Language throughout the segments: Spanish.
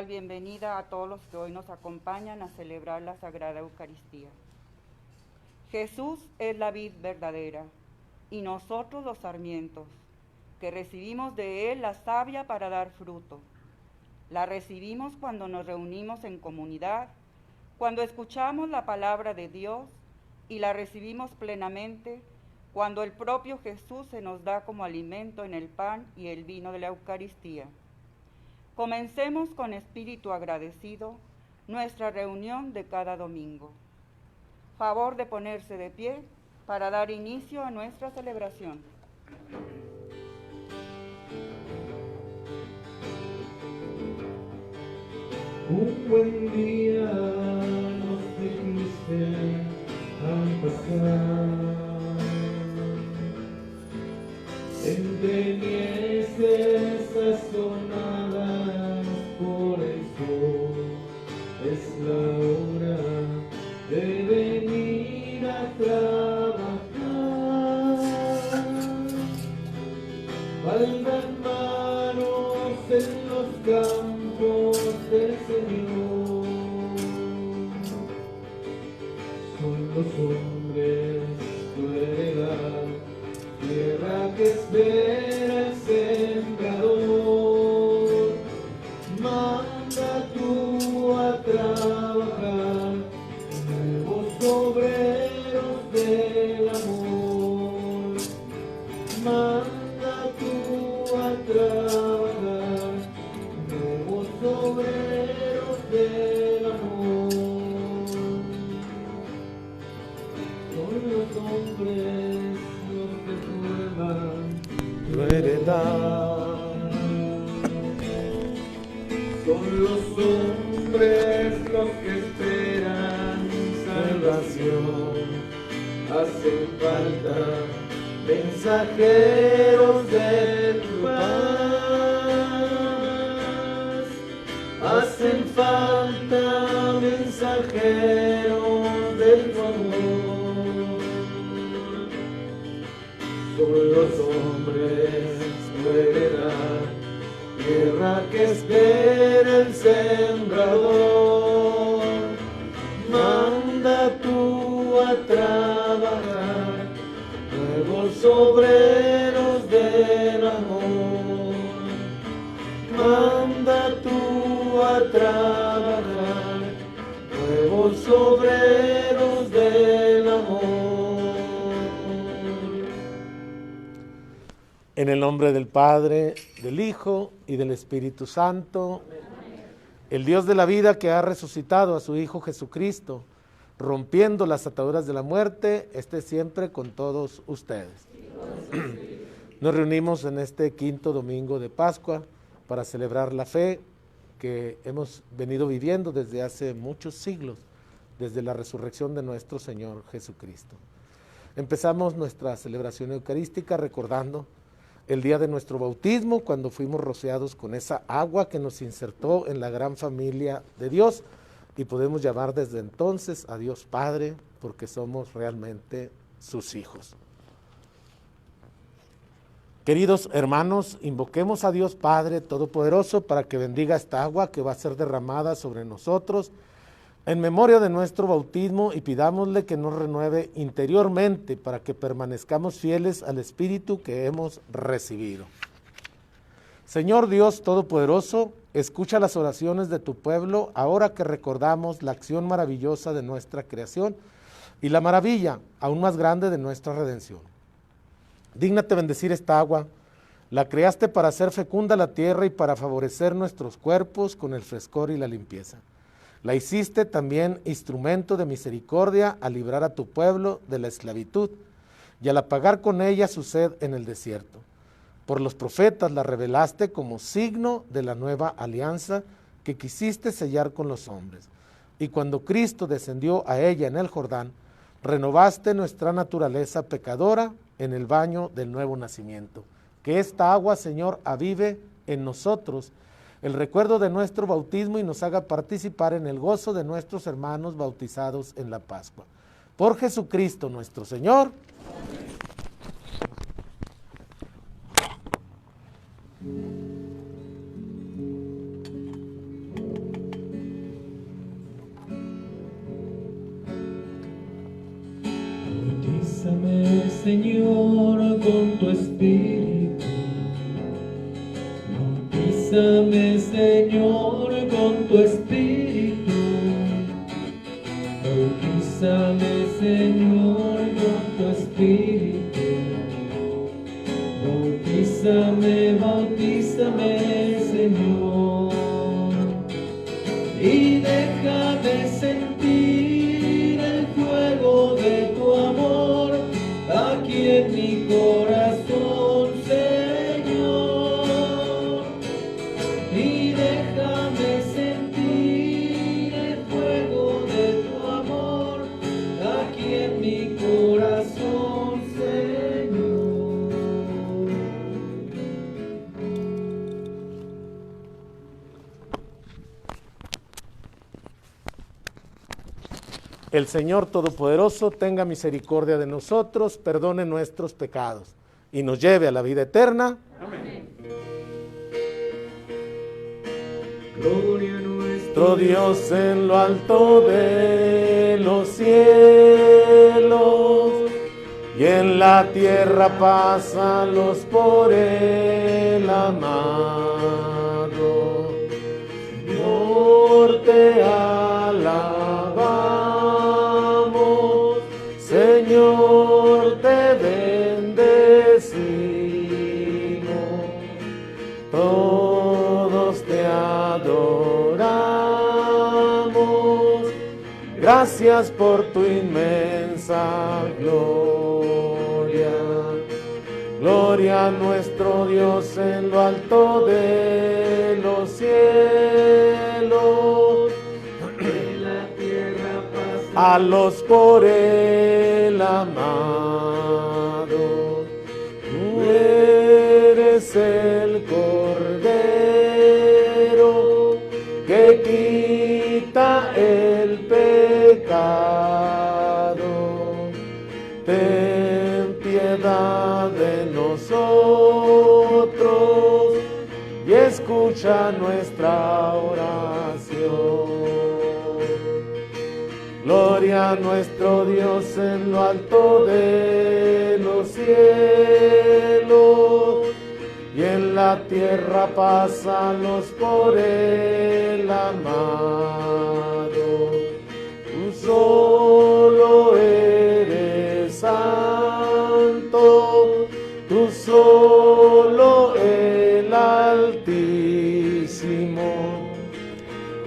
Bienvenida a todos los que hoy nos acompañan a celebrar la Sagrada Eucaristía. Jesús es la vid verdadera y nosotros los sarmientos, que recibimos de Él la savia para dar fruto. La recibimos cuando nos reunimos en comunidad, cuando escuchamos la palabra de Dios, y la recibimos plenamente cuando el propio Jesús se nos da como alimento en el pan y el vino de la Eucaristía. Comencemos con espíritu agradecido nuestra reunión de cada domingo. Favor de ponerse de pie para dar inicio a nuestra celebración. Un buen día nos dijiste al pasar, entre mieses sazonadas por el sol, es la hora de venir a trabajar. Faltan manos en los campos del Señor, son los hombres tu heredad, tierra que espera el sembrador. Manda tú a trabajar, nuevos obreros del amor. Manda tú a trabajar, nuevos obreros del amor. Son los hombres los que prueban tu heredad. Son los hombres los que esperan salvación. Hacen falta mensajeros de tu paz. Hacen falta mensajeros de tu amor. Son los hombres tu heredad, tierra que espera el sembrador. Manda tú a trabajar, nuevos obreros del amor. Manda tú a trabajar, nuevos obreros del amor. En el nombre del Padre, del Hijo y del Espíritu Santo. El Dios de la vida, que ha resucitado a su Hijo Jesucristo, rompiendo las ataduras de la muerte, esté siempre con todos ustedes. Nos reunimos en este quinto domingo de Pascua para celebrar la fe que hemos venido viviendo desde hace muchos siglos, desde la resurrección de nuestro Señor Jesucristo. Empezamos nuestra celebración eucarística recordando el día de nuestro bautismo, cuando fuimos rociados con esa agua que nos insertó en la gran familia de Dios, y podemos llamar desde entonces a Dios Padre, porque somos realmente sus hijos. Queridos hermanos, invoquemos a Dios Padre Todopoderoso para que bendiga esta agua que va a ser derramada sobre nosotros en memoria de nuestro bautismo, y pidámosle que nos renueve interiormente para que permanezcamos fieles al Espíritu que hemos recibido. Señor Dios Todopoderoso, escucha las oraciones de tu pueblo ahora que recordamos la acción maravillosa de nuestra creación y la maravilla aún más grande de nuestra redención. Dígnate bendecir esta agua. La creaste para hacer fecunda la tierra y para favorecer nuestros cuerpos con el frescor y la limpieza. La hiciste también instrumento de misericordia al librar a tu pueblo de la esclavitud y al apagar con ella su sed en el desierto. Por los profetas la revelaste como signo de la nueva alianza que quisiste sellar con los hombres. Y cuando Cristo descendió a ella en el Jordán, renovaste nuestra naturaleza pecadora en el baño del nuevo nacimiento. Que esta agua, Señor, avive en nosotros el recuerdo de nuestro bautismo y nos haga participar en el gozo de nuestros hermanos bautizados en la Pascua. Por Jesucristo nuestro Señor. Amén. Señor, con tu espíritu. Bautízame, Señor, con tu espíritu. Bautízame, Señor, con tu espíritu. Bautízame, bautízame, Señor. Y déjame sentir el fuego de tu amor aquí en mi corazón, Señor. Y déjame sentir el fuego de tu amor aquí en mi corazón, Señor. El Señor Todopoderoso tenga misericordia de nosotros, perdone nuestros pecados y nos lleve a la vida eterna. Amén. Gloria a Nuestro Dios en lo alto de los cielos y en la tierra paz a los por él amado. Señor, te alabamos, Señor, te bendecimos, todos te adoramos, gracias por tu inmensa gloria. Gloria a nuestro Dios en lo alto de los cielos, en la tierra paz a los por él amados. Tú eres el Cordero que quita el pecado. Ten piedad de nosotros y escucha nuestra oración. Gloria a nuestro Dios en lo alto de los cielos y en la tierra paz a los por él amado. Tú solo eres santo, tú solo el Altísimo,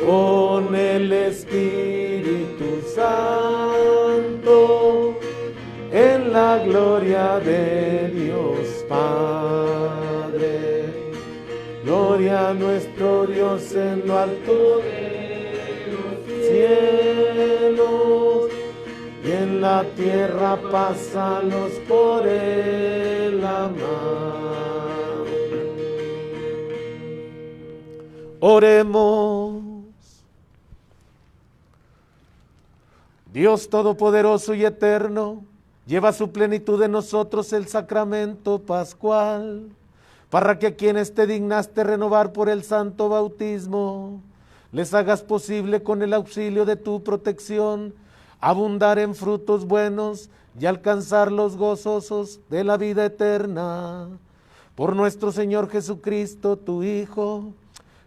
con el Espíritu Santo, en la gloria de Dios Padre. Gloria a nuestro Dios en lo alto de los cielos y en la tierra paz a los por él amado. Oremos. Dios Todopoderoso y Eterno, lleva a su plenitud en nosotros el sacramento pascual, para que a quienes te dignaste renovar por el santo bautismo, les hagas posible con el auxilio de tu protección, abundar en frutos buenos y alcanzar los gozosos de la vida eterna. Por nuestro Señor Jesucristo, tu Hijo,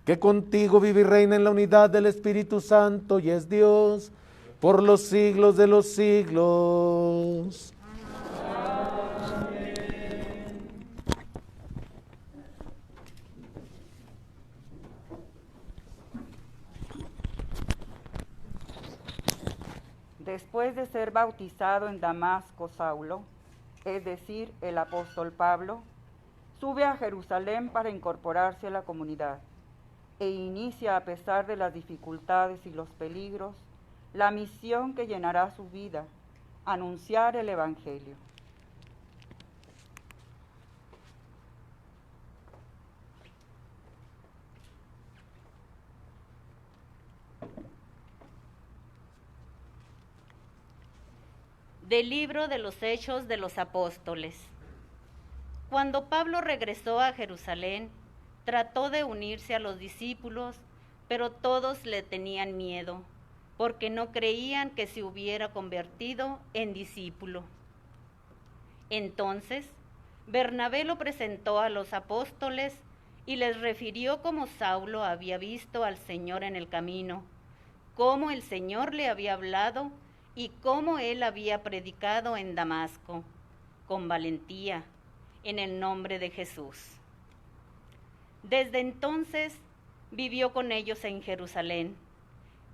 que contigo vive y reina en la unidad del Espíritu Santo y es Dios, por los siglos de los siglos. Después de ser bautizado en Damasco, Saulo, es decir, el apóstol Pablo, sube a Jerusalén para incorporarse a la comunidad e inicia, a pesar de las dificultades y los peligros, la misión que llenará su vida: anunciar el Evangelio. Del libro de los Hechos de los Apóstoles. Cuando Pablo regresó a Jerusalén, trató de unirse a los discípulos, pero todos le tenían miedo, porque no creían que se hubiera convertido en discípulo. Entonces, Bernabé lo presentó a los apóstoles y les refirió cómo Saulo había visto al Señor en el camino, cómo el Señor le había hablado y cómo él había predicado en Damasco, con valentía, en el nombre de Jesús. Desde entonces vivió con ellos en Jerusalén.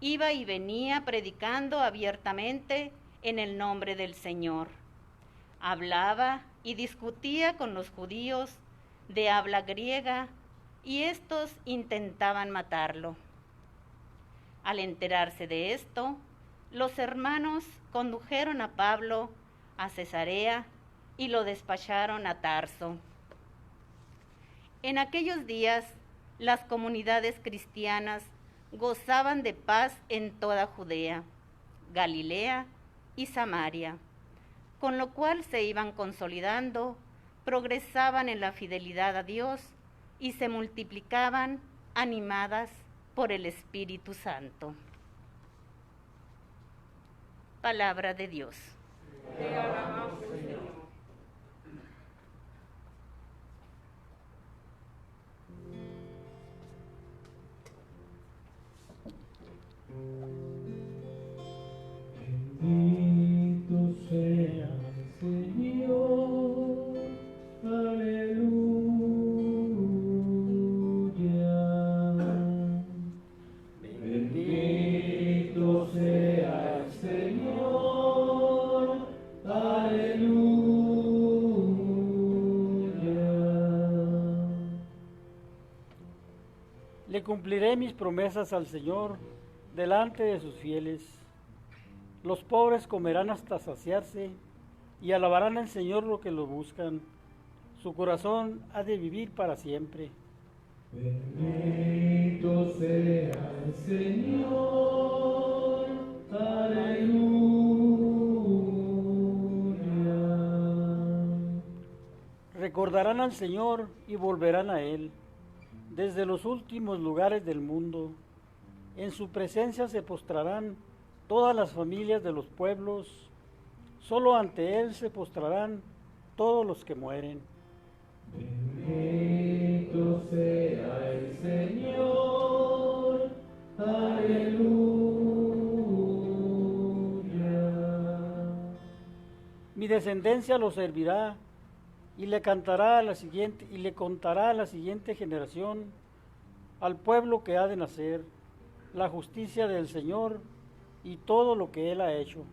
Iba y venía predicando abiertamente en el nombre del Señor. Hablaba y discutía con los judíos de habla griega y estos intentaban matarlo. Al enterarse de esto, los hermanos condujeron a Pablo a Cesarea y lo despacharon a Tarso. En aquellos días, las comunidades cristianas gozaban de paz en toda Judea, Galilea y Samaria, con lo cual se iban consolidando, progresaban en la fidelidad a Dios y se multiplicaban animadas por el Espíritu Santo. Palabra de Dios. Te alabamos, Señor. Bendito sea el Señor, aleluya. Bendito sea el Señor, aleluya. Le cumpliré mis promesas al Señor delante de sus fieles. Los pobres comerán hasta saciarse y alabarán al Señor los que lo buscan. Su corazón ha de vivir para siempre. Bendito sea el Señor, aleluya. Recordarán al Señor y volverán a Él desde los últimos lugares del mundo. En su presencia se postrarán todas las familias de los pueblos. Solo ante Él se postrarán todos los que mueren. Bendito sea el Señor, aleluya. Mi descendencia lo servirá y le contará a la siguiente generación, al pueblo que ha de nacer, la justicia del Señor y todo lo que Él ha hecho.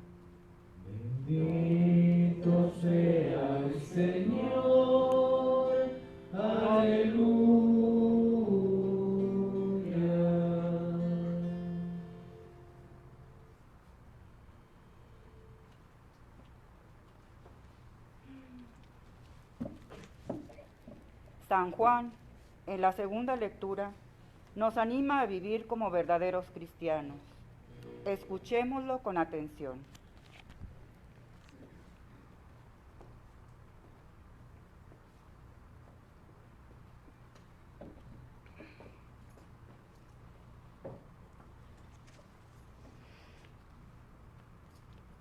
Bendito sea el Señor, aleluya. San Juan, en la segunda lectura, nos anima a vivir como verdaderos cristianos. Escuchémoslo con atención.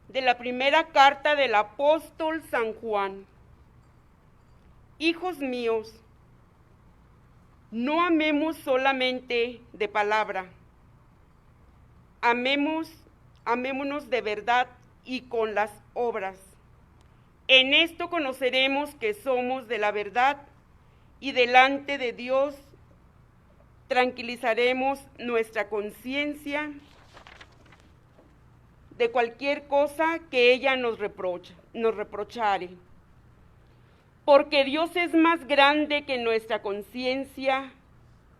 De la primera carta del apóstol San Juan. Hijos míos, no amemos solamente de palabra, amémonos de verdad y con las obras. En esto conoceremos que somos de la verdad y delante de Dios tranquilizaremos nuestra conciencia de cualquier cosa que ella nos reprochare. Porque Dios es más grande que nuestra conciencia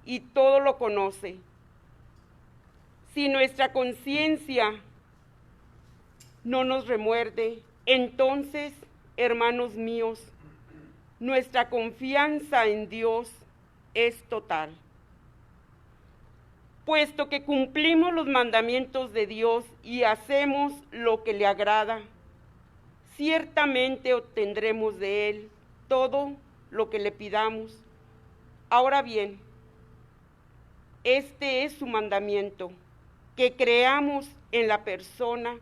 y todo lo conoce. Si nuestra conciencia no nos remuerde, entonces, hermanos míos, nuestra confianza en Dios es total. Puesto que cumplimos los mandamientos de Dios y hacemos lo que le agrada, ciertamente obtendremos de Él todo lo que le pidamos. Ahora bien, este es su mandamiento, que creamos en la persona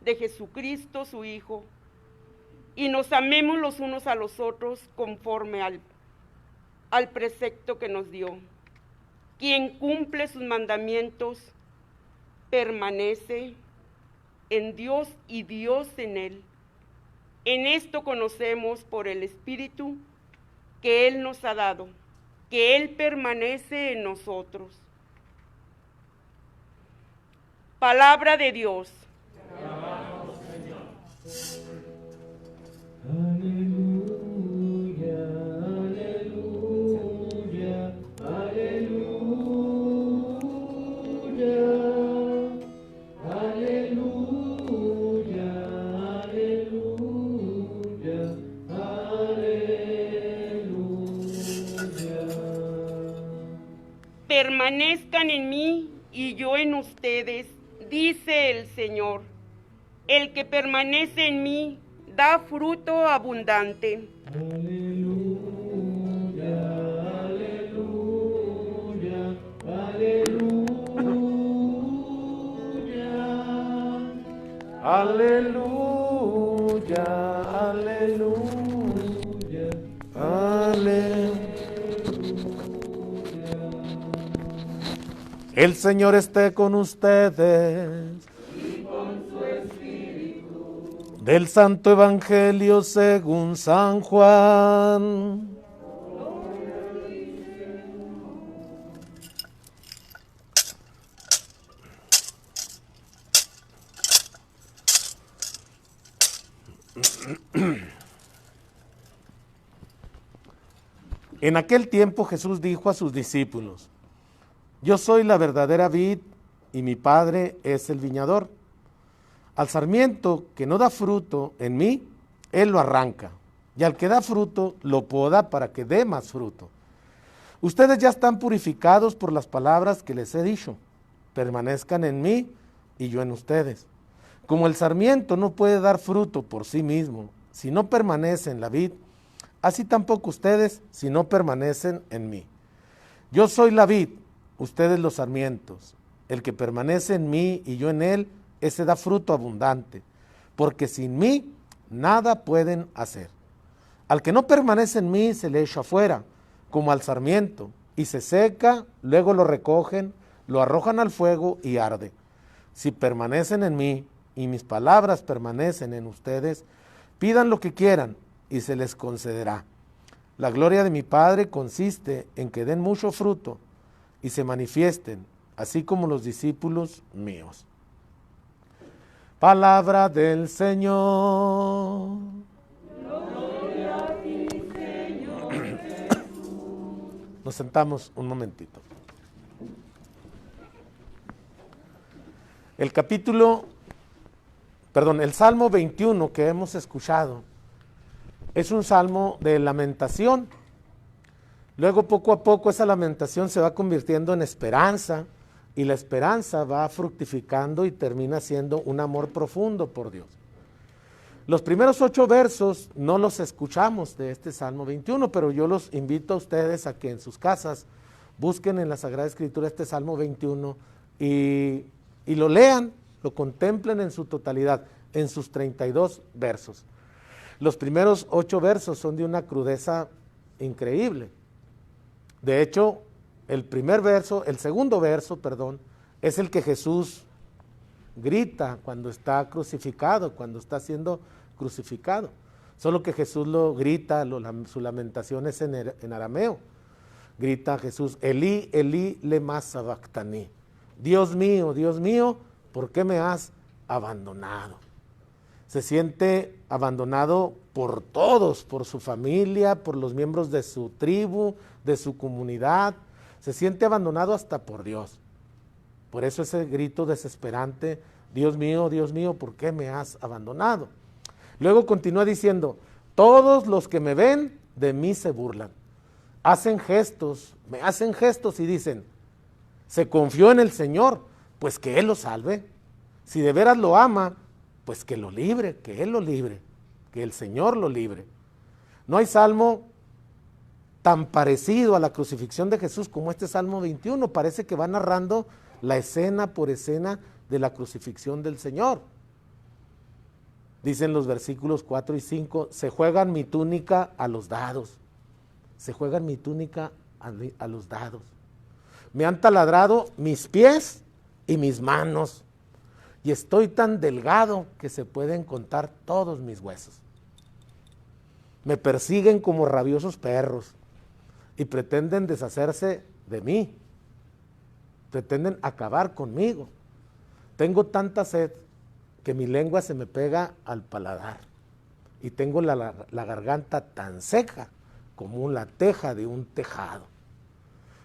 de Jesucristo, su Hijo, y nos amemos los unos a los otros conforme al precepto que nos dio. Quien cumple sus mandamientos permanece en Dios y Dios en él. En esto conocemos por el Espíritu que Él nos ha dado, que Él permanece en nosotros. Palabra de Dios. Aleluya, aleluya, aleluya, aleluya, aleluya, aleluya. Permanezcan en mí y yo en ustedes, dice el Señor. El que permanece en mí da fruto abundante. Aleluya, aleluya, aleluya. Aleluya, aleluya, aleluya. El Señor esté con ustedes. Del Santo Evangelio según San Juan. En aquel tiempo Jesús dijo a sus discípulos: Yo soy la verdadera vid y mi Padre es el viñador. Al sarmiento que no da fruto en mí, Él lo arranca, y al que da fruto, lo poda para que dé más fruto. Ustedes ya están purificados por las palabras que les he dicho. Permanezcan en mí y yo en ustedes. Como el sarmiento no puede dar fruto por sí mismo si no permanece en la vid, así tampoco ustedes si no permanecen en mí. Yo soy la vid, ustedes los sarmientos. El que permanece en mí y yo en él, ese da fruto abundante, porque sin mí nada pueden hacer. Al que no permanece en mí se le echa afuera, como al sarmiento, y se seca, luego lo recogen, lo arrojan al fuego y arde. Si permanecen en mí y mis palabras permanecen en ustedes, pidan lo que quieran y se les concederá. La gloria de mi Padre consiste en que den mucho fruto y se manifiesten, así como los discípulos míos. Palabra del Señor. Gloria a ti, Señor Jesús. Nos sentamos un momentito. El Salmo 21 que hemos escuchado es un salmo de lamentación. Luego poco a poco esa lamentación se va convirtiendo en esperanza, y la esperanza va fructificando y termina siendo un amor profundo por Dios. Los primeros 8 versos no los escuchamos de este Salmo 21, pero yo los invito a ustedes a que en sus casas busquen en la Sagrada Escritura este Salmo 21 y lo lean, lo contemplen en su totalidad, en sus 32 versos. Los primeros 8 versos son de una crudeza increíble. De hecho, el segundo verso, es el que Jesús grita cuando está crucificado, cuando está siendo crucificado. Solo que Jesús lo grita, su lamentación es en arameo. Grita Jesús: Elí, Elí, lema sabactani. Dios mío, ¿por qué me has abandonado? Se siente abandonado por todos, por su familia, por los miembros de su tribu, de su comunidad. Se siente abandonado hasta por Dios. Por eso ese grito desesperante: Dios mío, ¿por qué me has abandonado? Luego continúa diciendo: todos los que me ven de mí se burlan. Me hacen gestos y dicen: se confió en el Señor, pues que Él lo salve. Si de veras lo ama, pues que lo libre, que Él lo libre, que el Señor lo libre. No hay salmo tan parecido a la crucifixión de Jesús como este Salmo 21, parece que va narrando la escena por escena de la crucifixión del Señor. Dicen los versículos 4 y 5, se juegan mi túnica a los dados. Se juegan mi túnica a los dados. Me han taladrado mis pies y mis manos. Y estoy tan delgado que se pueden contar todos mis huesos. Me persiguen como rabiosos perros y pretenden deshacerse de mí. Pretenden acabar conmigo. Tengo tanta sed que mi lengua se me pega al paladar y tengo la garganta tan seca como la teja de un tejado.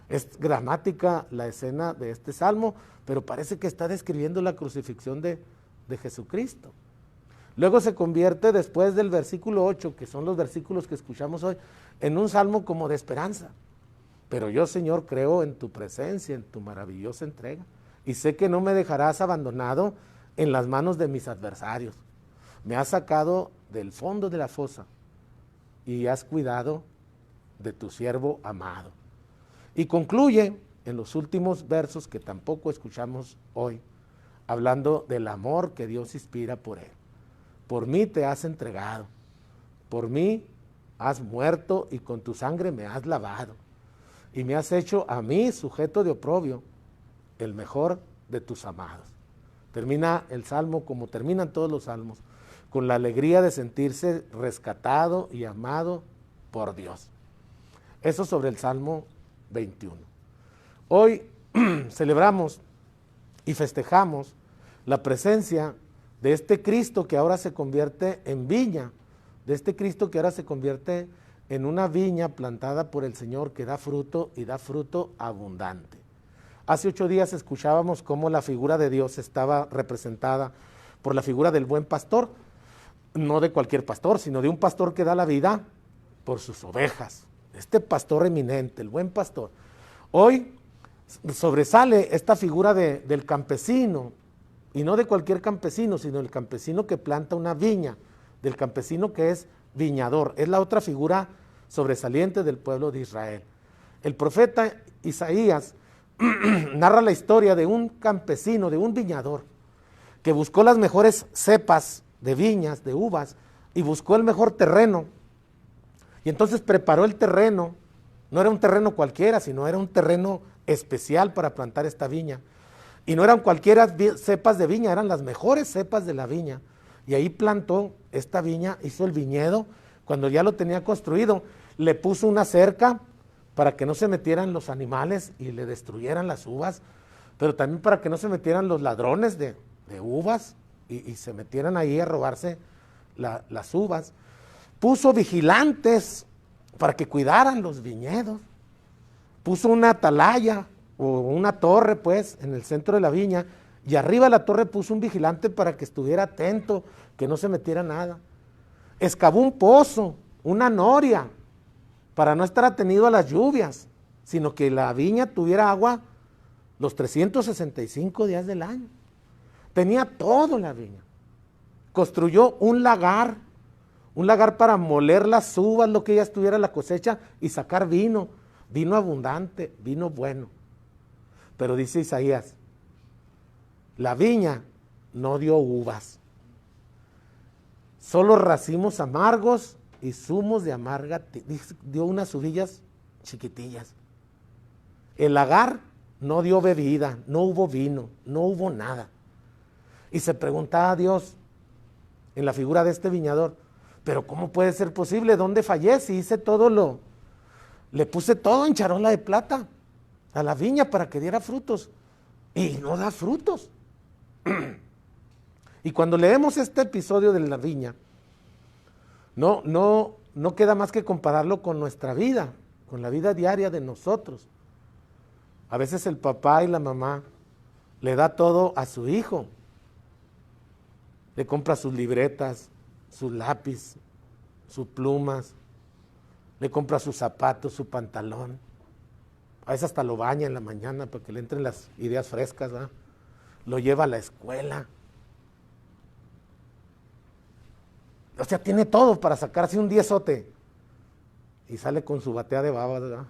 Es dramática la escena de este salmo, pero parece que está describiendo la crucifixión de Jesucristo. Luego se convierte, después del versículo 8, que son los versículos que escuchamos hoy, en un salmo como de esperanza. Pero yo, Señor, creo en tu presencia, en tu maravillosa entrega, y sé que no me dejarás abandonado en las manos de mis adversarios. Me has sacado del fondo de la fosa y has cuidado de tu siervo amado. Y concluye en los últimos versos que tampoco escuchamos hoy, hablando del amor que Dios inspira por él. Por mí te has entregado, por mí has muerto y con tu sangre me has lavado. Y me has hecho a mí sujeto de oprobio, el mejor de tus amados. Termina el salmo como terminan todos los salmos, con la alegría de sentirse rescatado y amado por Dios. Eso sobre el Salmo 21. Hoy celebramos y festejamos la presencia de este Cristo que ahora se convierte en viña, de este Cristo que ahora se convierte en una viña plantada por el Señor que da fruto y da fruto abundante. Hace 8 días escuchábamos cómo la figura de Dios estaba representada por la figura del buen pastor, no de cualquier pastor, sino de un pastor que da la vida por sus ovejas. Este pastor eminente, el buen pastor. Hoy sobresale esta figura del campesino, y no de cualquier campesino, sino el campesino que planta una viña, del campesino que es viñador. Es la otra figura sobresaliente del pueblo de Israel. El profeta Isaías narra la historia de un campesino, de un viñador, que buscó las mejores cepas de viñas, de uvas, y buscó el mejor terreno. Y entonces preparó el terreno, no era un terreno cualquiera, sino era un terreno especial para plantar esta viña. Y no eran cualquiera cepas de viña, eran las mejores cepas de la viña. Y ahí plantó esta viña, hizo el viñedo. Cuando ya lo tenía construido, le puso una cerca para que no se metieran los animales y le destruyeran las uvas, pero también para que no se metieran los ladrones de uvas y se metieran ahí a robarse las uvas. Puso vigilantes para que cuidaran los viñedos. Puso una atalaya o una torre, pues, en el centro de la viña, y arriba de la torre puso un vigilante para que estuviera atento, que no se metiera nada. Excavó un pozo, una noria, para no estar atenido a las lluvias, sino que la viña tuviera agua los 365 días del año. Tenía todo la viña. Construyó un lagar para moler las uvas, lo que ya estuviera la cosecha, y sacar vino abundante, vino bueno. Pero dice Isaías, la viña no dio uvas, solo racimos amargos y zumos de amarga, dio unas uvillas chiquitillas. El lagar no dio bebida, no hubo vino, no hubo nada. Y se preguntaba a Dios, en la figura de este viñador, pero ¿cómo puede ser posible? ¿Dónde fallé? Si hice todo le puse todo en charola de plata a la viña para que diera frutos, y no da frutos. Y cuando leemos este episodio de la viña, no queda más que compararlo con nuestra vida, con la vida diaria de nosotros. A veces el papá y la mamá le da todo a su hijo. Le compra sus libretas, su lápiz, sus plumas, le compra sus zapatos, su pantalón. A veces hasta lo baña en la mañana para que le entren las ideas frescas, ¿verdad? Lo lleva a la escuela. O sea, tiene todo para sacarse un 10ote. Y sale con su batea de babas, ¿verdad?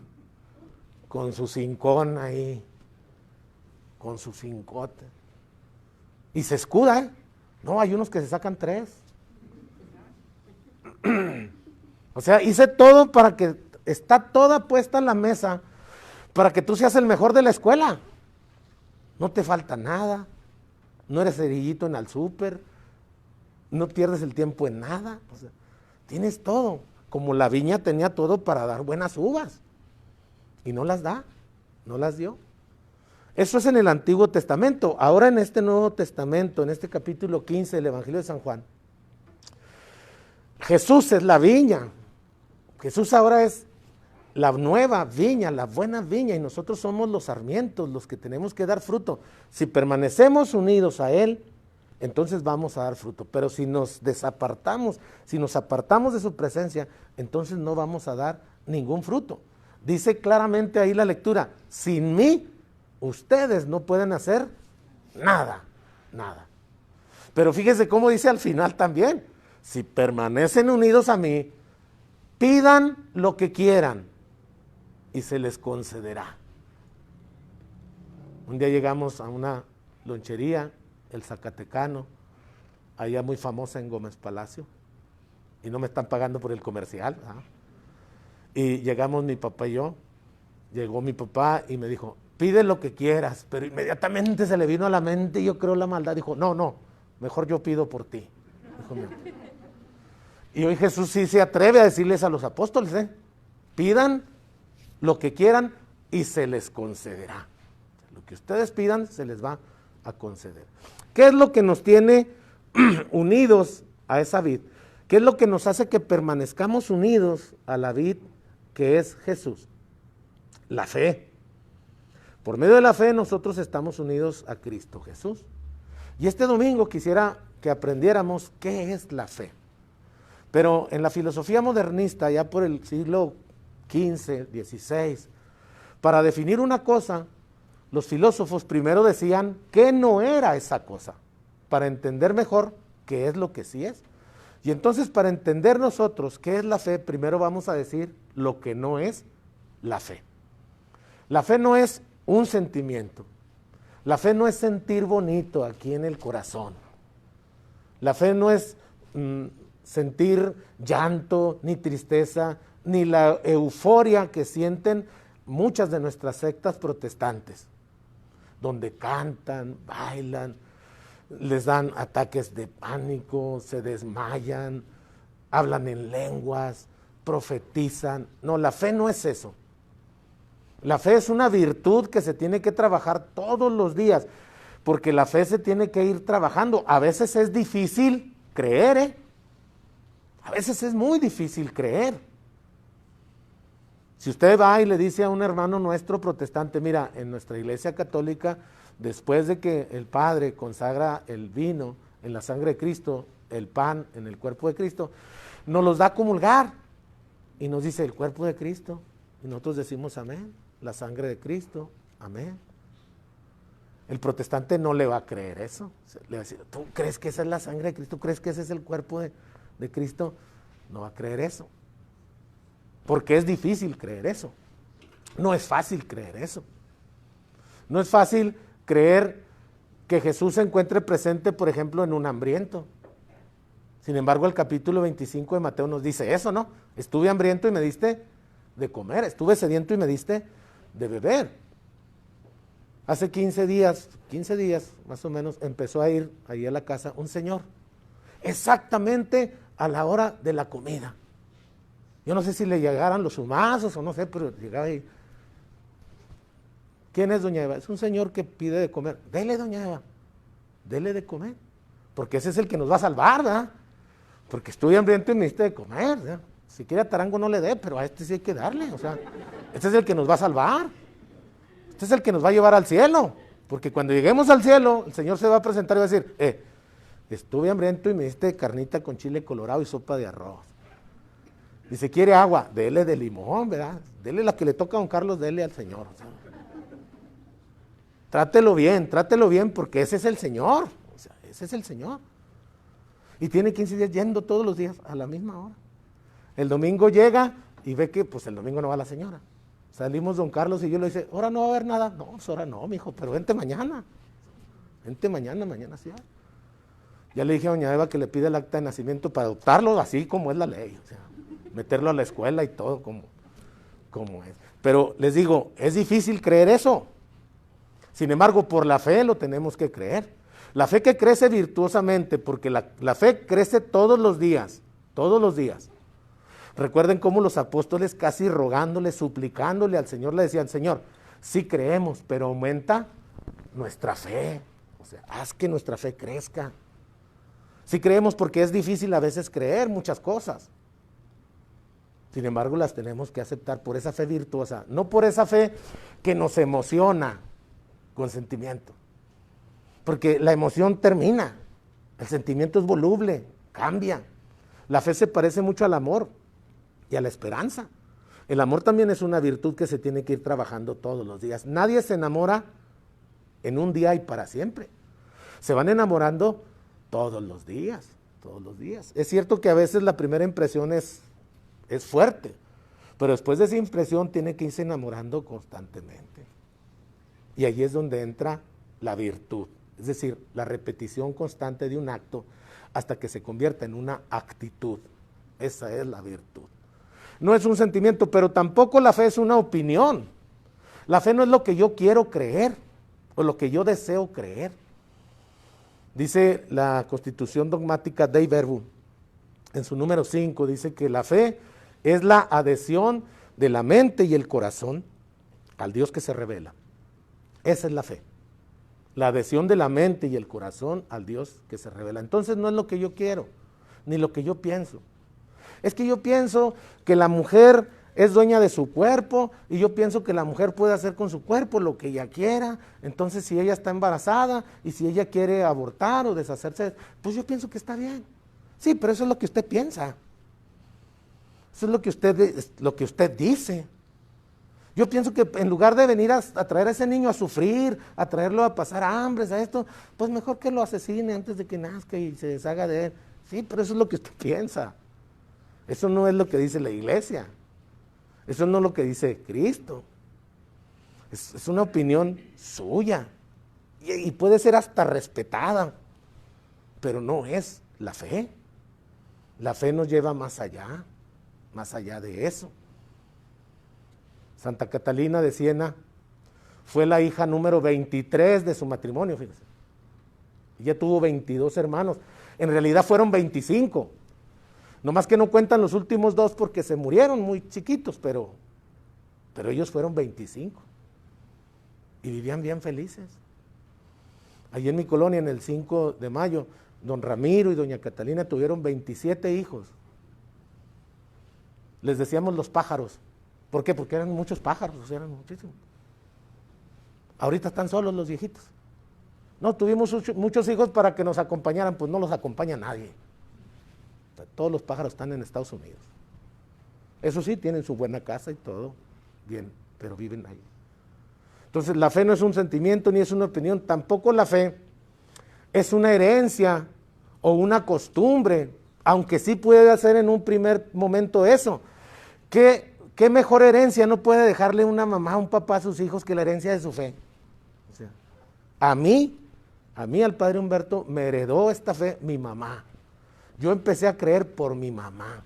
Con su cincón ahí, con su cincote. Y se escuda, ¿eh? No, hay unos que se sacan 3, O sea, hice todo para que, está toda puesta en la mesa, para que tú seas el mejor de la escuela. No te falta nada, no eres cerillito en el súper, no pierdes el tiempo en nada. O sea, tienes todo, como la viña tenía todo para dar buenas uvas, y no las da, no las dio. Eso es en el Antiguo Testamento. Ahora en este Nuevo Testamento, en este capítulo 15 del Evangelio de San Juan, Jesús es la viña. Jesús ahora es la nueva viña, la buena viña, y nosotros somos los sarmientos, los que tenemos que dar fruto. Si permanecemos unidos a Él, entonces vamos a dar fruto. Pero si nos desapartamos, si nos apartamos de su presencia, entonces no vamos a dar ningún fruto. Dice claramente ahí la lectura, sin mí, ustedes no pueden hacer nada, nada. Pero fíjese cómo dice al final también, si permanecen unidos a mí, pidan lo que quieran y se les concederá. Un día llegamos a una lonchería, el Zacatecano, allá muy famosa en Gómez Palacio, y no me están pagando por el comercial, ¿verdad? Y llegamos mi papá y yo, llegó mi papá y me dijo, pide lo que quieras, pero inmediatamente se le vino a la mente, y yo creo la maldad, dijo, no, mejor yo pido por ti. Dijo, y hoy Jesús sí se atreve a decirles a los apóstoles, pidan lo que quieran y se les concederá. Lo que ustedes pidan se les va a conceder. ¿Qué es lo que nos tiene unidos a esa vid? ¿Qué es lo que nos hace que permanezcamos unidos a la vid que es Jesús? La fe. Por medio de la fe nosotros estamos unidos a Cristo Jesús. Y este domingo quisiera que aprendiéramos qué es la fe. Pero en la filosofía modernista, ya por el siglo XV, XVI, para definir una cosa, los filósofos primero decían qué no era esa cosa, para entender mejor qué es lo que sí es. Y entonces, para entender nosotros qué es la fe, primero vamos a decir lo que no es la fe. La fe no es un sentimiento. La fe no es sentir bonito aquí en el corazón. La fe no es sentir llanto, ni tristeza, ni la euforia que sienten muchas de nuestras sectas protestantes, donde cantan, bailan, les dan ataques de pánico, se desmayan, hablan en lenguas, profetizan. No, la fe no es eso. La fe es una virtud que se tiene que trabajar todos los días, porque la fe se tiene que ir trabajando. A veces es difícil creer, A veces es muy difícil creer. Si usted va y le dice a un hermano nuestro protestante, mira, en nuestra iglesia católica, después de que el Padre consagra el vino en la sangre de Cristo, el pan en el cuerpo de Cristo, nos los da a comulgar y nos dice el cuerpo de Cristo, y nosotros decimos amén, la sangre de Cristo, amén. El protestante no le va a creer eso, le va a decir, ¿tú crees que esa es la sangre de Cristo? ¿Tú crees que ese es el cuerpo de Cristo? No va a creer eso, porque es difícil creer eso, no es fácil creer eso. No es fácil creer que Jesús se encuentre presente, por ejemplo, en un hambriento. Sin embargo, el capítulo 25 de Mateo nos dice eso, ¿no? Estuve hambriento y me diste de comer, estuve sediento y me diste de beber. Hace 15 días más o menos, empezó a ir ahí a la casa un señor, exactamente a la hora de la comida. Yo no sé si le llegaran los humazos o no sé, pero llegaba ahí. ¿Quién es doña Eva? Es un señor que pide de comer. Dele, doña Eva, dele de comer, porque ese es el que nos va a salvar, ¿verdad? Porque estoy hambriento y me diste de comer, ¿verdad? Si quiere a tarango no le dé, pero a este sí hay que darle, o sea, este es el que nos va a salvar, este es el que nos va a llevar al cielo, porque cuando lleguemos al cielo, el Señor se va a presentar y va a decir, estuve hambriento y me diste carnita con chile colorado y sopa de arroz. Dice, ¿quiere agua? Dele de limón, ¿verdad? Dele la que le toca a don Carlos, dele al Señor. O sea, trátelo bien, porque ese es el Señor, o sea, ese es el Señor. Y tiene 15 días yendo todos los días a la misma hora. El domingo llega y ve que pues el domingo no va la señora. Salimos don Carlos y yo le dice, ahora no va a haber nada. No, pues ahora no, mijo, pero vente mañana. Vente mañana sí hay. Ya le dije a doña Eva que le pide el acta de nacimiento para adoptarlo así como es la ley, o sea, meterlo a la escuela y todo como es. Pero les digo, es difícil creer eso. Sin embargo, por la fe lo tenemos que creer. La fe que crece virtuosamente, porque la fe crece todos los días, todos los días. Recuerden cómo los apóstoles casi rogándole, suplicándole al Señor, le decían, Señor, sí creemos, pero aumenta nuestra fe. O sea, haz que nuestra fe crezca. Sí creemos porque es difícil a veces creer muchas cosas. Sin embargo, las tenemos que aceptar por esa fe virtuosa, no por esa fe que nos emociona con sentimiento. Porque la emoción termina, el sentimiento es voluble, cambia. La fe se parece mucho al amor y a la esperanza. El amor también es una virtud que se tiene que ir trabajando todos los días. Nadie se enamora en un día y para siempre. Se van enamorando todos los días, todos los días. Es cierto que a veces la primera impresión es fuerte, pero después de esa impresión tiene que irse enamorando constantemente. Y ahí es donde entra la virtud, es decir, la repetición constante de un acto hasta que se convierta en una actitud. Esa es la virtud. No es un sentimiento, pero tampoco la fe es una opinión. La fe no es lo que yo quiero creer o lo que yo deseo creer. Dice la Constitución Dogmática Dei Verbum, en su número 5, dice que la fe es la adhesión de la mente y el corazón al Dios que se revela. Esa es la fe. La adhesión de la mente y el corazón al Dios que se revela. Entonces no es lo que yo quiero, ni lo que yo pienso. Es que yo pienso que la mujer es dueña de su cuerpo y yo pienso que la mujer puede hacer con su cuerpo lo que ella quiera. Entonces si ella está embarazada y si ella quiere abortar o deshacerse, pues yo pienso que está bien. Sí, pero eso es lo que usted piensa. Eso es lo que usted dice. Yo pienso que en lugar de venir a traer a ese niño a sufrir, a traerlo a pasar hambres, a esto, pues mejor que lo asesine antes de que nazca y se deshaga de él. Sí, pero eso es lo que usted piensa. Eso no es lo que dice la iglesia. Eso no es lo que dice Cristo. Es una opinión suya. Y puede ser hasta respetada, pero no es la fe. La fe nos lleva más allá de eso. Santa Catalina de Siena fue la hija número 23 de su matrimonio, fíjense. Ella tuvo 22 hermanos. En realidad fueron 25. Nomás que no cuentan los últimos 2 porque se murieron muy chiquitos, pero ellos fueron 25. Y vivían bien felices. Allí en mi colonia, en el 5 de mayo, don Ramiro y doña Catalina tuvieron 27 hijos. Les decíamos los pájaros. ¿Por qué? Porque eran muchos pájaros, o sea, eran muchísimos. Ahorita están solos los viejitos. No, tuvimos muchos hijos para que nos acompañaran, pues no los acompaña nadie. O sea, todos los pájaros están en Estados Unidos. Eso sí, tienen su buena casa y todo, bien, pero viven ahí. Entonces la fe no es un sentimiento ni es una opinión, tampoco la fe es una herencia o una costumbre, aunque sí puede hacer en un primer momento eso. ¿Qué mejor herencia no puede dejarle una mamá, un papá a sus hijos que la herencia de su fe? O sea, a mí, al padre Humberto, me heredó esta fe mi mamá. Yo empecé a creer por mi mamá.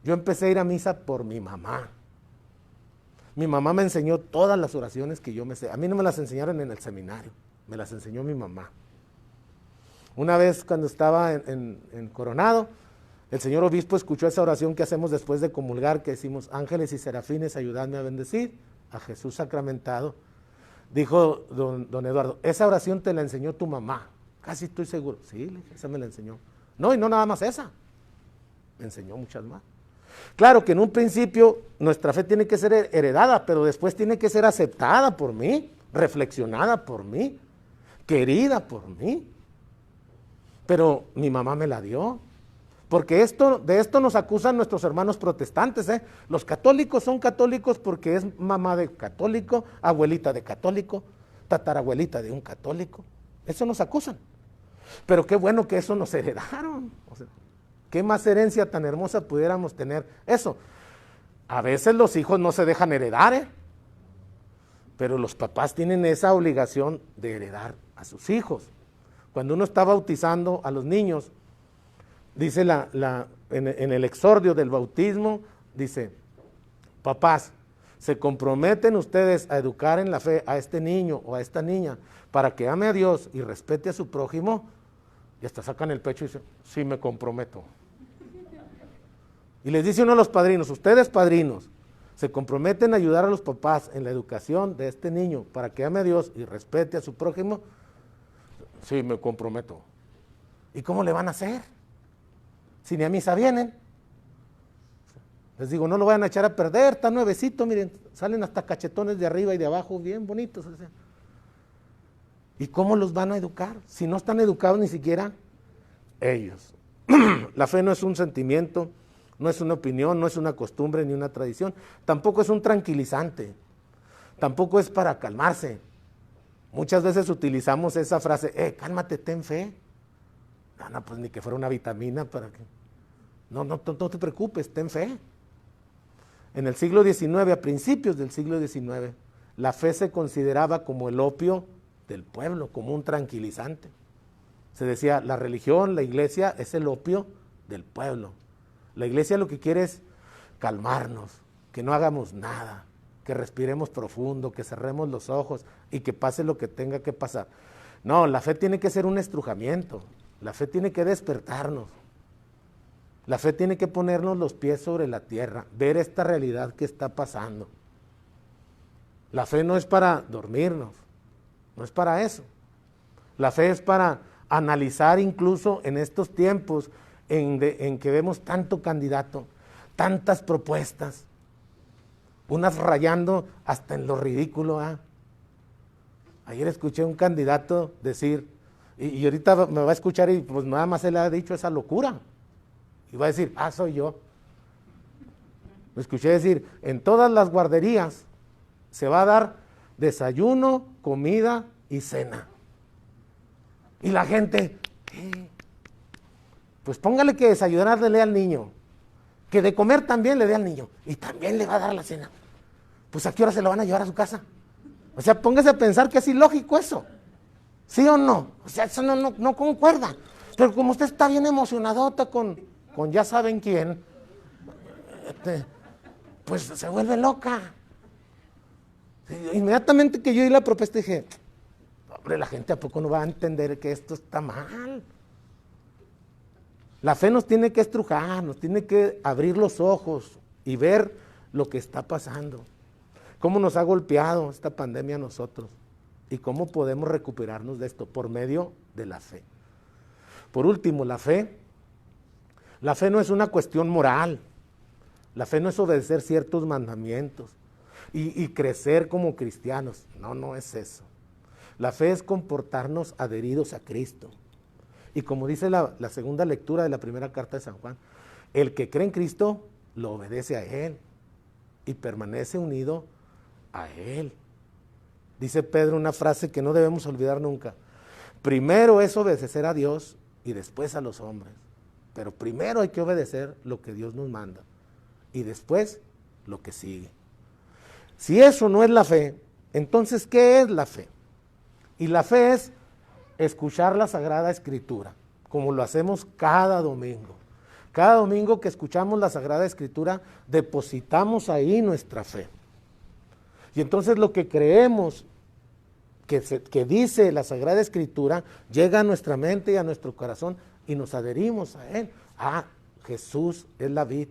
Yo empecé a ir a misa por mi mamá. Mi mamá me enseñó todas las oraciones que yo me sé. A mí no me las enseñaron en el seminario, me las enseñó mi mamá. Una vez cuando estaba en Coronado, el señor obispo escuchó esa oración que hacemos después de comulgar, que decimos, ángeles y serafines, ayudadme a bendecir a Jesús sacramentado. Dijo don Eduardo, esa oración te la enseñó tu mamá. Casi estoy seguro. Sí, esa me la enseñó. No, y no nada más esa. Me enseñó muchas más. Claro que en un principio nuestra fe tiene que ser heredada, pero después tiene que ser aceptada por mí, reflexionada por mí, querida por mí. Pero mi mamá me la dio. Porque de esto nos acusan nuestros hermanos protestantes. Los católicos son católicos porque es mamá de católico, abuelita de católico, tatarabuelita de un católico. Eso nos acusan. Pero qué bueno que eso nos heredaron. O sea, qué más herencia tan hermosa pudiéramos tener. Eso. A veces los hijos no se dejan heredar, pero los papás tienen esa obligación de heredar a sus hijos. Cuando uno está bautizando a los niños, dice en el exordio del bautismo, dice, papás, ¿se comprometen ustedes a educar en la fe a este niño o a esta niña para que ame a Dios y respete a su prójimo? Y hasta sacan el pecho y dicen, sí, me comprometo. Y les dice uno a los padrinos, ustedes padrinos, ¿se comprometen a ayudar a los papás en la educación de este niño para que ame a Dios y respete a su prójimo? Sí, me comprometo. ¿Y cómo le van a hacer? Si ni a misa vienen. Les digo, no lo vayan a echar a perder, está nuevecito, miren, salen hasta cachetones de arriba y de abajo, bien bonitos. O sea. ¿Y cómo los van a educar? Si no están educados ni siquiera ellos. La fe no es un sentimiento, no es una opinión, no es una costumbre ni una tradición, tampoco es un tranquilizante, tampoco es para calmarse. Muchas veces utilizamos esa frase, cálmate, ten fe. No, pues ni que fuera una vitamina para que... No te preocupes, ten fe. En el siglo XIX, a principios del siglo XIX, la fe se consideraba como el opio del pueblo, como un tranquilizante. Se decía, la religión, la iglesia es el opio del pueblo. La iglesia lo que quiere es calmarnos, que no hagamos nada, que respiremos profundo, que cerremos los ojos y que pase lo que tenga que pasar. No, la fe tiene que ser un estrujamiento, la fe tiene que despertarnos. La fe tiene que ponernos los pies sobre la tierra, ver esta realidad que está pasando. La fe no es para dormirnos, no es para eso. La fe es para analizar incluso en estos tiempos en que vemos tanto candidato, tantas propuestas, unas rayando hasta en lo ridículo. Ayer escuché a un candidato decir, y ahorita me va a escuchar y pues nada más se le ha dicho esa locura. Y va a decir, soy yo. Lo escuché decir, en todas las guarderías se va a dar desayuno, comida y cena. Y la gente, ¿qué? Pues póngale que desayunarle al niño, que de comer también le dé al niño, y también le va a dar la cena. Pues ¿a qué hora se lo van a llevar a su casa? O sea, póngase a pensar que es ilógico eso. ¿Sí o no? O sea, eso no concuerda. Pero como usted está bien emocionadota con ya saben quién, pues se vuelve loca. Inmediatamente que yo oí la propuesta dije, hombre, la gente a poco no va a entender que esto está mal. La fe nos tiene que estrujar, nos tiene que abrir los ojos y ver lo que está pasando. Cómo nos ha golpeado esta pandemia a nosotros y cómo podemos recuperarnos de esto por medio de la fe. Por último, la fe no es una cuestión moral. La fe no es obedecer ciertos mandamientos y crecer como cristianos. No es eso. La fe es comportarnos adheridos a Cristo. Y como dice la segunda lectura de la primera carta de San Juan, el que cree en Cristo lo obedece a Él y permanece unido a Él. Dice Pedro una frase que no debemos olvidar nunca. Primero es obedecer a Dios y después a los hombres. Pero primero hay que obedecer lo que Dios nos manda y después lo que sigue. Si eso no es la fe, entonces ¿qué es la fe? Y la fe es escuchar la Sagrada Escritura, como lo hacemos cada domingo. Cada domingo que escuchamos la Sagrada Escritura, depositamos ahí nuestra fe. Y entonces lo que creemos que dice la Sagrada Escritura, llega a nuestra mente y a nuestro corazón y nos adherimos a Él. Jesús es la vid,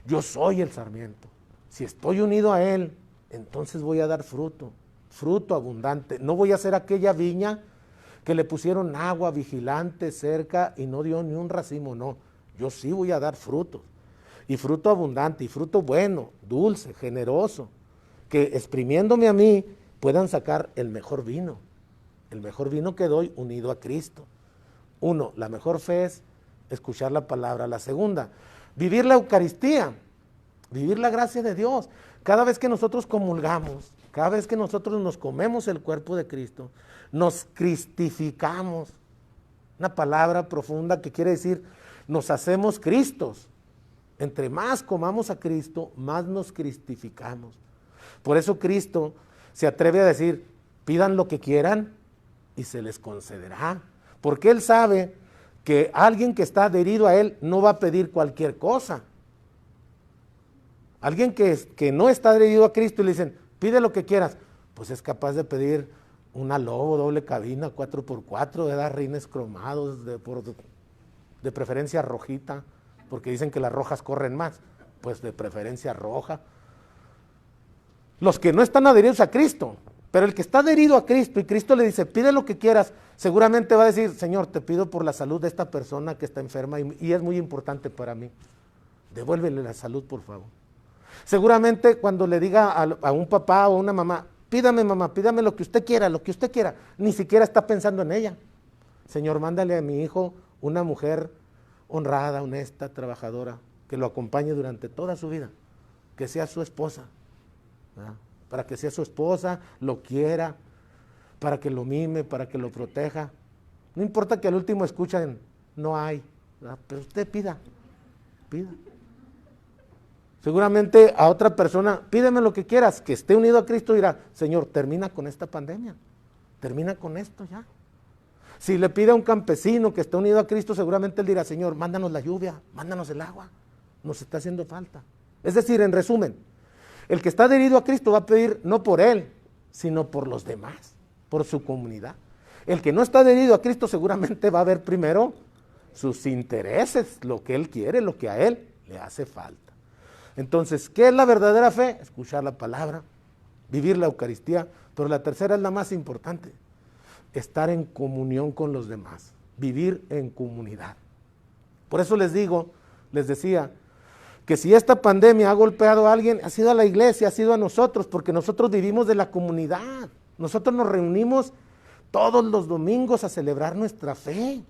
yo soy el sarmiento. Si estoy unido a Él, entonces voy a dar fruto abundante. No voy a ser aquella viña que le pusieron agua, vigilante, cerca y no dio ni un racimo, no. Yo sí voy a dar frutos, y fruto abundante, y fruto bueno, dulce, generoso, que exprimiéndome a mí puedan sacar el mejor vino que doy unido a Cristo. Uno, la mejor fe es escuchar la palabra. La segunda, vivir la Eucaristía, vivir la gracia de Dios. Cada vez que nosotros comulgamos, cada vez que nosotros nos comemos el cuerpo de Cristo, nos cristificamos. Una palabra profunda que quiere decir, nos hacemos Cristos. Entre más comamos a Cristo, más nos cristificamos. Por eso Cristo se atreve a decir, pidan lo que quieran y se les concederá. porque Él sabe que alguien que está adherido a Él no va a pedir cualquier cosa. Alguien que no está adherido a Cristo y le dicen, pide lo que quieras, pues es capaz de pedir una Lobo, doble cabina, 4x4, ¿verdad? Rines cromados, de preferencia rojita, porque dicen que las rojas corren más, pues de preferencia roja. Los que no están adheridos a Cristo, pero el que está adherido a Cristo y Cristo le dice, pide lo que quieras, seguramente va a decir, Señor, te pido por la salud de esta persona que está enferma y es muy importante para mí. Devuélvele la salud, por favor. Seguramente cuando le diga a un papá o a una mamá, pídame mamá, pídame lo que usted quiera, ni siquiera está pensando en ella. Señor, mándale a mi hijo una mujer honrada, honesta, trabajadora, que lo acompañe durante toda su vida, que sea su esposa, ¿verdad? Para que sea su esposa, lo quiera, para que lo mime, para que lo proteja. No importa que al último escuchen, no hay, ¿verdad? Pero usted pida. Seguramente a otra persona, pídeme lo que quieras, que esté unido a Cristo, dirá, Señor, termina con esta pandemia, termina con esto ya. Si le pide a un campesino que esté unido a Cristo, seguramente él dirá, Señor, mándanos la lluvia, mándanos el agua, nos está haciendo falta. Es decir, en resumen, el que está adherido a Cristo va a pedir no por él, sino por los demás, por su comunidad. El que no está adherido a Cristo seguramente va a ver primero sus intereses, lo que él quiere, lo que a él le hace falta. Entonces, ¿qué es la verdadera fe? Escuchar la palabra, vivir la Eucaristía, pero la tercera es la más importante, estar en comunión con los demás, vivir en comunidad. Por eso les decía, que si esta pandemia ha golpeado a alguien, ha sido a la iglesia, ha sido a nosotros, porque nosotros vivimos de la comunidad. Nosotros nos reunimos todos los domingos a celebrar nuestra fe.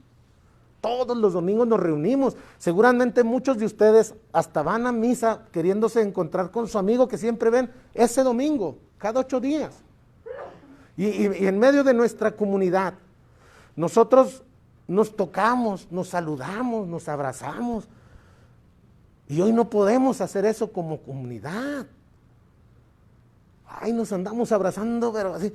Todos los domingos nos reunimos. Seguramente muchos de ustedes hasta van a misa queriéndose encontrar con su amigo que siempre ven ese domingo, cada 8 días. Y en medio de nuestra comunidad, nosotros nos tocamos, nos saludamos, nos abrazamos. Y hoy no podemos hacer eso como comunidad. Ay, nos andamos abrazando, pero así.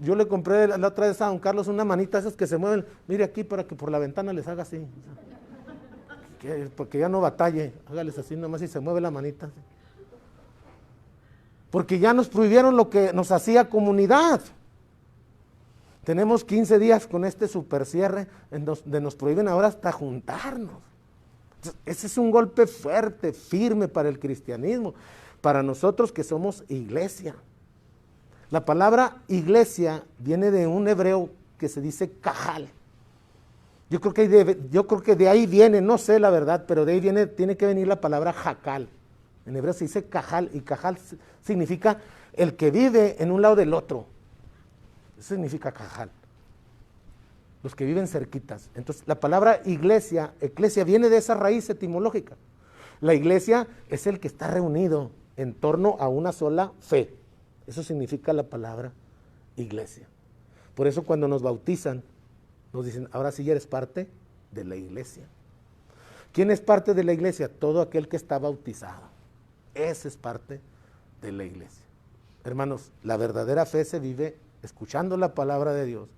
Yo le compré la otra vez a don Carlos una manita, esas que se mueven, mire aquí para que por la ventana les haga así. Porque ya no batalle, hágales así nomás y se mueve la manita. Porque ya nos prohibieron lo que nos hacía comunidad. Tenemos 15 días con este super cierre, en donde nos prohíben ahora hasta juntarnos. Ese es un golpe fuerte, firme para el cristianismo, para nosotros que somos iglesia. La palabra iglesia viene de un hebreo que se dice cajal. Yo creo que de ahí viene, no sé la verdad, pero de ahí tiene que venir la palabra jacal. En hebreo se dice cajal, y cajal significa el que vive en un lado del otro. Eso significa cajal. Los que viven cerquitas. Entonces, la palabra iglesia, eclesia, viene de esa raíz etimológica. La iglesia es el que está reunido en torno a una sola fe. Eso significa la palabra iglesia. Por eso cuando nos bautizan, nos dicen, ahora sí ya eres parte de la iglesia. ¿Quién es parte de la iglesia? Todo aquel que está bautizado. Ese es parte de la iglesia. Hermanos, la verdadera fe se vive escuchando la palabra de Dios,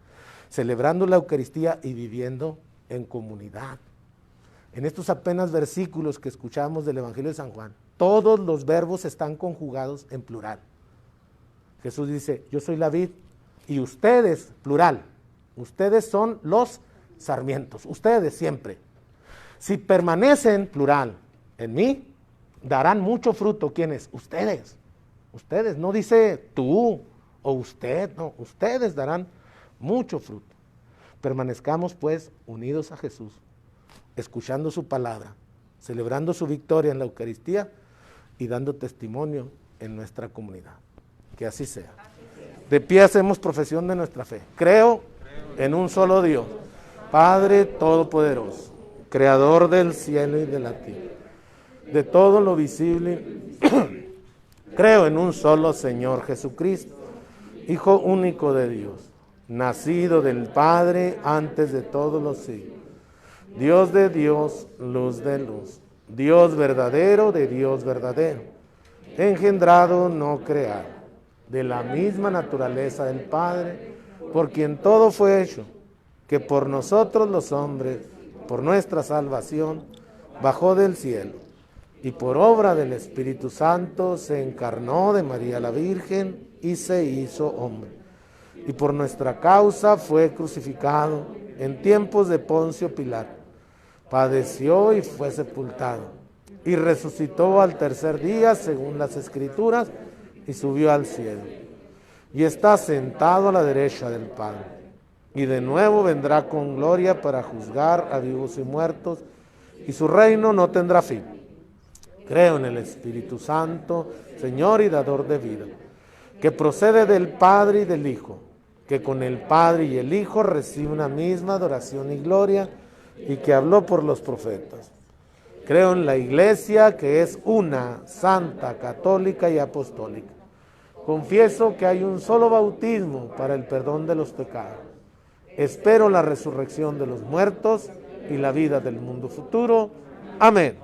celebrando la Eucaristía y viviendo en comunidad. En estos apenas versículos que escuchamos del Evangelio de San Juan, todos los verbos están conjugados en plural. Jesús dice, yo soy la vid y ustedes, plural, ustedes son los sarmientos, ustedes siempre. Si permanecen, plural, en mí, darán mucho fruto. ¿Quiénes? Ustedes. Ustedes, no dice tú o usted, no, ustedes darán mucho fruto. Permanezcamos pues unidos a Jesús, escuchando su palabra, celebrando su victoria en la Eucaristía y dando testimonio en nuestra comunidad. Que así sea. De pie hacemos profesión de nuestra fe. Creo en un solo Dios, Padre Todopoderoso, Creador del cielo y de la tierra, de todo lo visible. Creo en un solo Señor Jesucristo, Hijo único de Dios, nacido del Padre antes de todos los siglos, Dios de Dios, luz de luz, Dios verdadero de Dios verdadero, engendrado, no creado, de la misma naturaleza del Padre, por quien todo fue hecho, que por nosotros los hombres, por nuestra salvación, bajó del cielo, y por obra del Espíritu Santo se encarnó de María la Virgen y se hizo hombre. Y por nuestra causa fue crucificado en tiempos de Poncio Pilato. Padeció y fue sepultado, y resucitó al tercer día según las Escrituras, y subió al cielo, y está sentado a la derecha del Padre, y de nuevo vendrá con gloria para juzgar a vivos y muertos, y su reino no tendrá fin. Creo en el Espíritu Santo, Señor y dador de vida, que procede del Padre y del Hijo, que con el Padre y el Hijo recibe una misma adoración y gloria, y que habló por los profetas. Creo en la Iglesia, que es una, santa, católica y apostólica. Confieso que hay un solo bautismo para el perdón de los pecados. Espero la resurrección de los muertos y la vida del mundo futuro. Amén.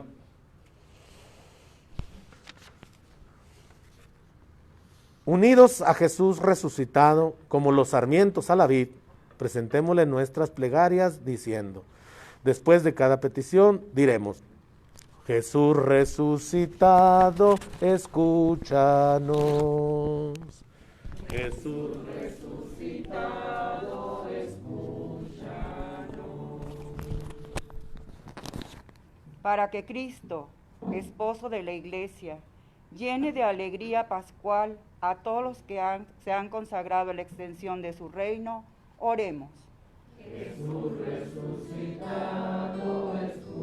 Unidos a Jesús resucitado, como los sarmientos a la vid, presentémosle nuestras plegarias diciendo, después de cada petición diremos, Jesús resucitado, escúchanos. Jesús resucitado, escúchanos. Para que Cristo, esposo de la Iglesia, llene de alegría pascual a todos los que se han consagrado a la extensión de su reino, oremos. Jesús resucitado, escúchanos.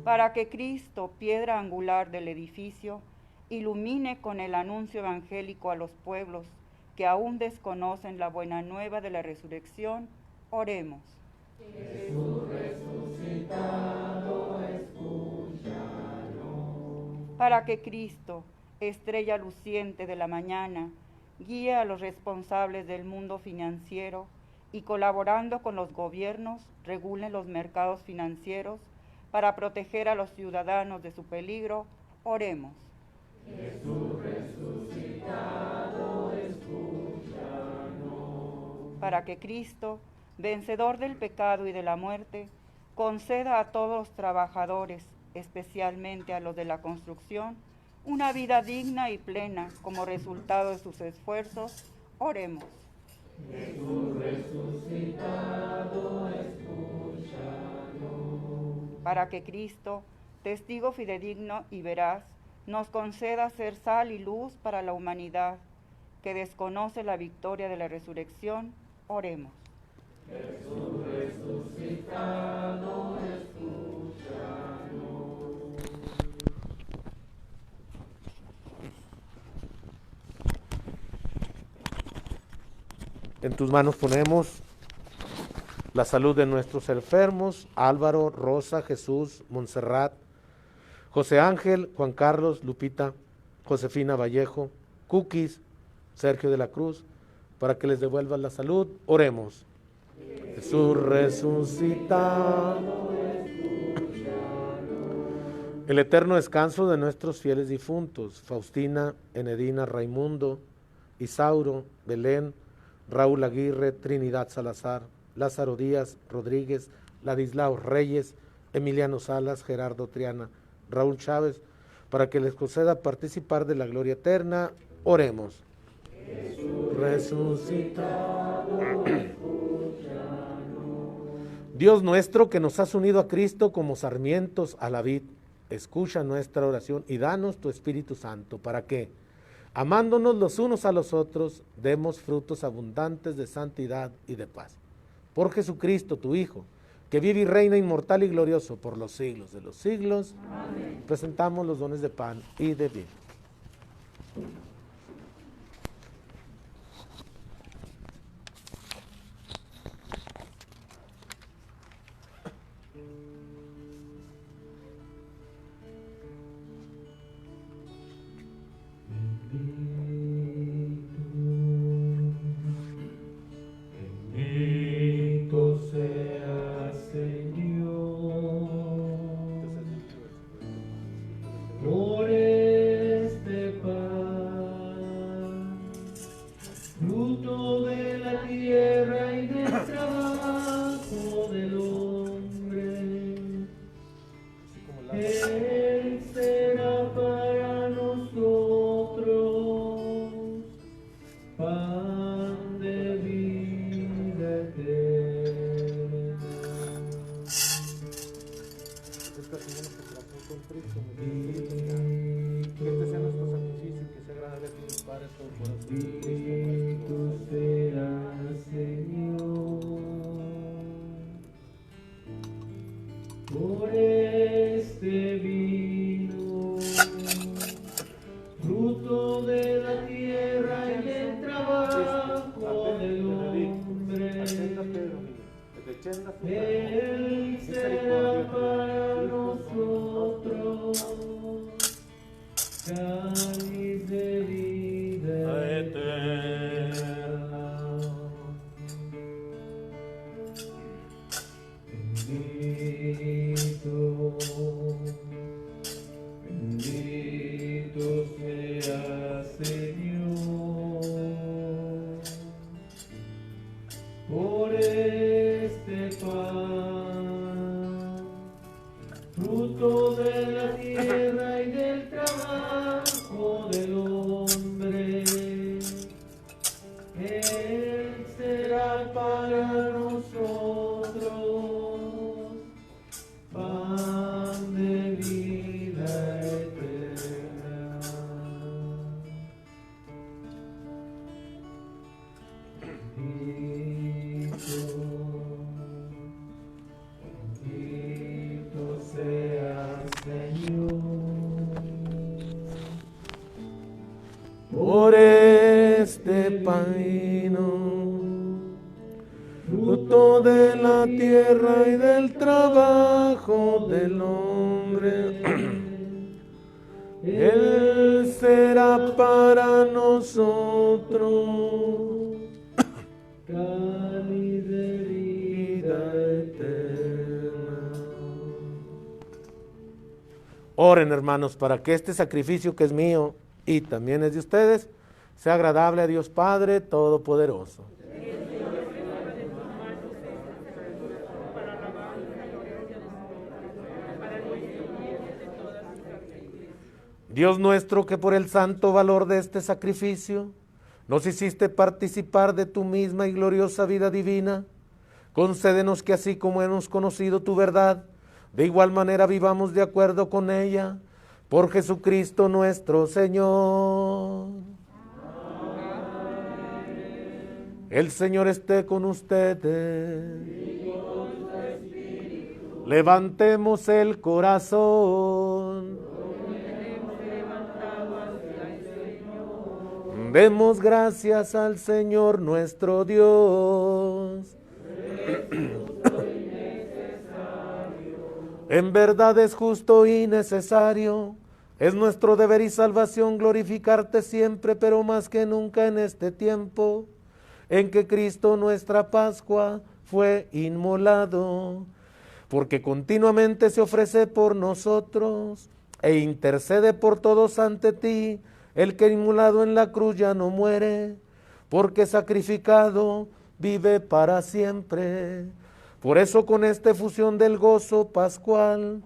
Para que Cristo, piedra angular del edificio, ilumine con el anuncio evangélico a los pueblos que aún desconocen la buena nueva de la resurrección, oremos. Jesús resucitado, escúchanos. Para que Cristo, estrella luciente de la mañana, guíe a los responsables del mundo financiero y colaborando con los gobiernos, regule los mercados financieros para proteger a los ciudadanos de su peligro, oremos. Jesús resucitado, escúchanos. Para que Cristo, vencedor del pecado y de la muerte, conceda a todos los trabajadores, especialmente a los de la construcción, una vida digna y plena como resultado de sus esfuerzos, oremos. Jesús resucitado, escúchanos. Para que Cristo, testigo fidedigno y veraz, nos conceda ser sal y luz para la humanidad, que desconoce la victoria de la resurrección, oremos. Jesús resucitado, escúchanos. En tus manos ponemos la salud de nuestros enfermos, Álvaro, Rosa, Jesús, Montserrat, José Ángel, Juan Carlos, Lupita, Josefina Vallejo, Cookies, Sergio de la Cruz, para que les devuelvan la salud. Oremos. Jesús resucitado. El eterno descanso de nuestros fieles difuntos, Faustina, Enedina, Raimundo, Isauro, Belén, Raúl Aguirre, Trinidad Salazar, Lázaro Díaz, Rodríguez, Ladislao Reyes, Emiliano Salas, Gerardo Triana, Raúl Chávez, para que les conceda participar de la gloria eterna. Oremos. Jesús resucitado, Dios nuestro, que nos has unido a Cristo como sarmientos a la vid, escucha nuestra oración y danos tu Espíritu Santo, para que, amándonos los unos a los otros, demos frutos abundantes de santidad y de paz. Por Jesucristo, tu Hijo, que vive y reina inmortal y glorioso por los siglos de los siglos. Amén. Presentamos los dones de pan y de vino. Bendito sea, Señor, por este pan fruto de la tierra y del trabajo del hombre. Él será para nosotros pan de vida eterna. Que este sea nuestro sacrificio, que sea agradable a ti, Padre Todopoderoso. Bendito seas, Señor, por este vino, fruto de la tierra y del trabajo del hombre. Él será para nosotros cáliz de vida eterna. Bendito seas, Señor, por este pan, fruto de la tierra y del trabajo del hombre. Él será para nosotros pan de vida eterna. Bendito seas, Señor, Por este paino, fruto de la tierra y del trabajo del hombre, Él será para nosotros cáliz de vida eterna. Oren, hermanos, para que este sacrificio que es mío y también es de ustedes sea agradable a Dios Padre Todopoderoso. Dios nuestro, que por el santo valor de este sacrificio nos hiciste participar de tu misma y gloriosa vida divina, concédenos que así como hemos conocido tu verdad, de igual manera vivamos de acuerdo con ella, por Jesucristo nuestro Señor. El Señor esté con ustedes. Levantemos el corazón. Demos gracias al Señor nuestro Dios. En verdad es justo y necesario, es nuestro deber y salvación glorificarte siempre, pero más que nunca en este tiempo, en que Cristo nuestra Pascua fue inmolado, porque continuamente se ofrece por nosotros e intercede por todos ante ti, el que inmolado en la cruz ya no muere, porque sacrificado vive para siempre. Por eso con esta efusión del gozo pascual,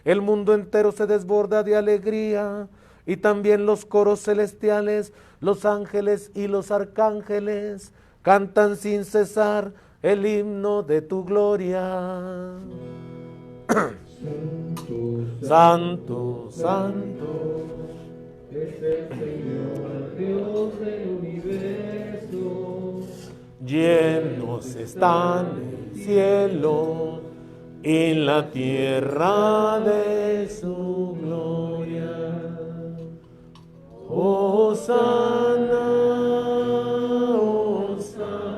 el mundo entero se desborda de alegría, y también los coros celestiales, los ángeles y los arcángeles, cantan sin cesar el himno de tu gloria. Santo, santo, es el Señor Dios del universo. llenos están el cielo y la tierra de su gloria. Hosana, Hosana,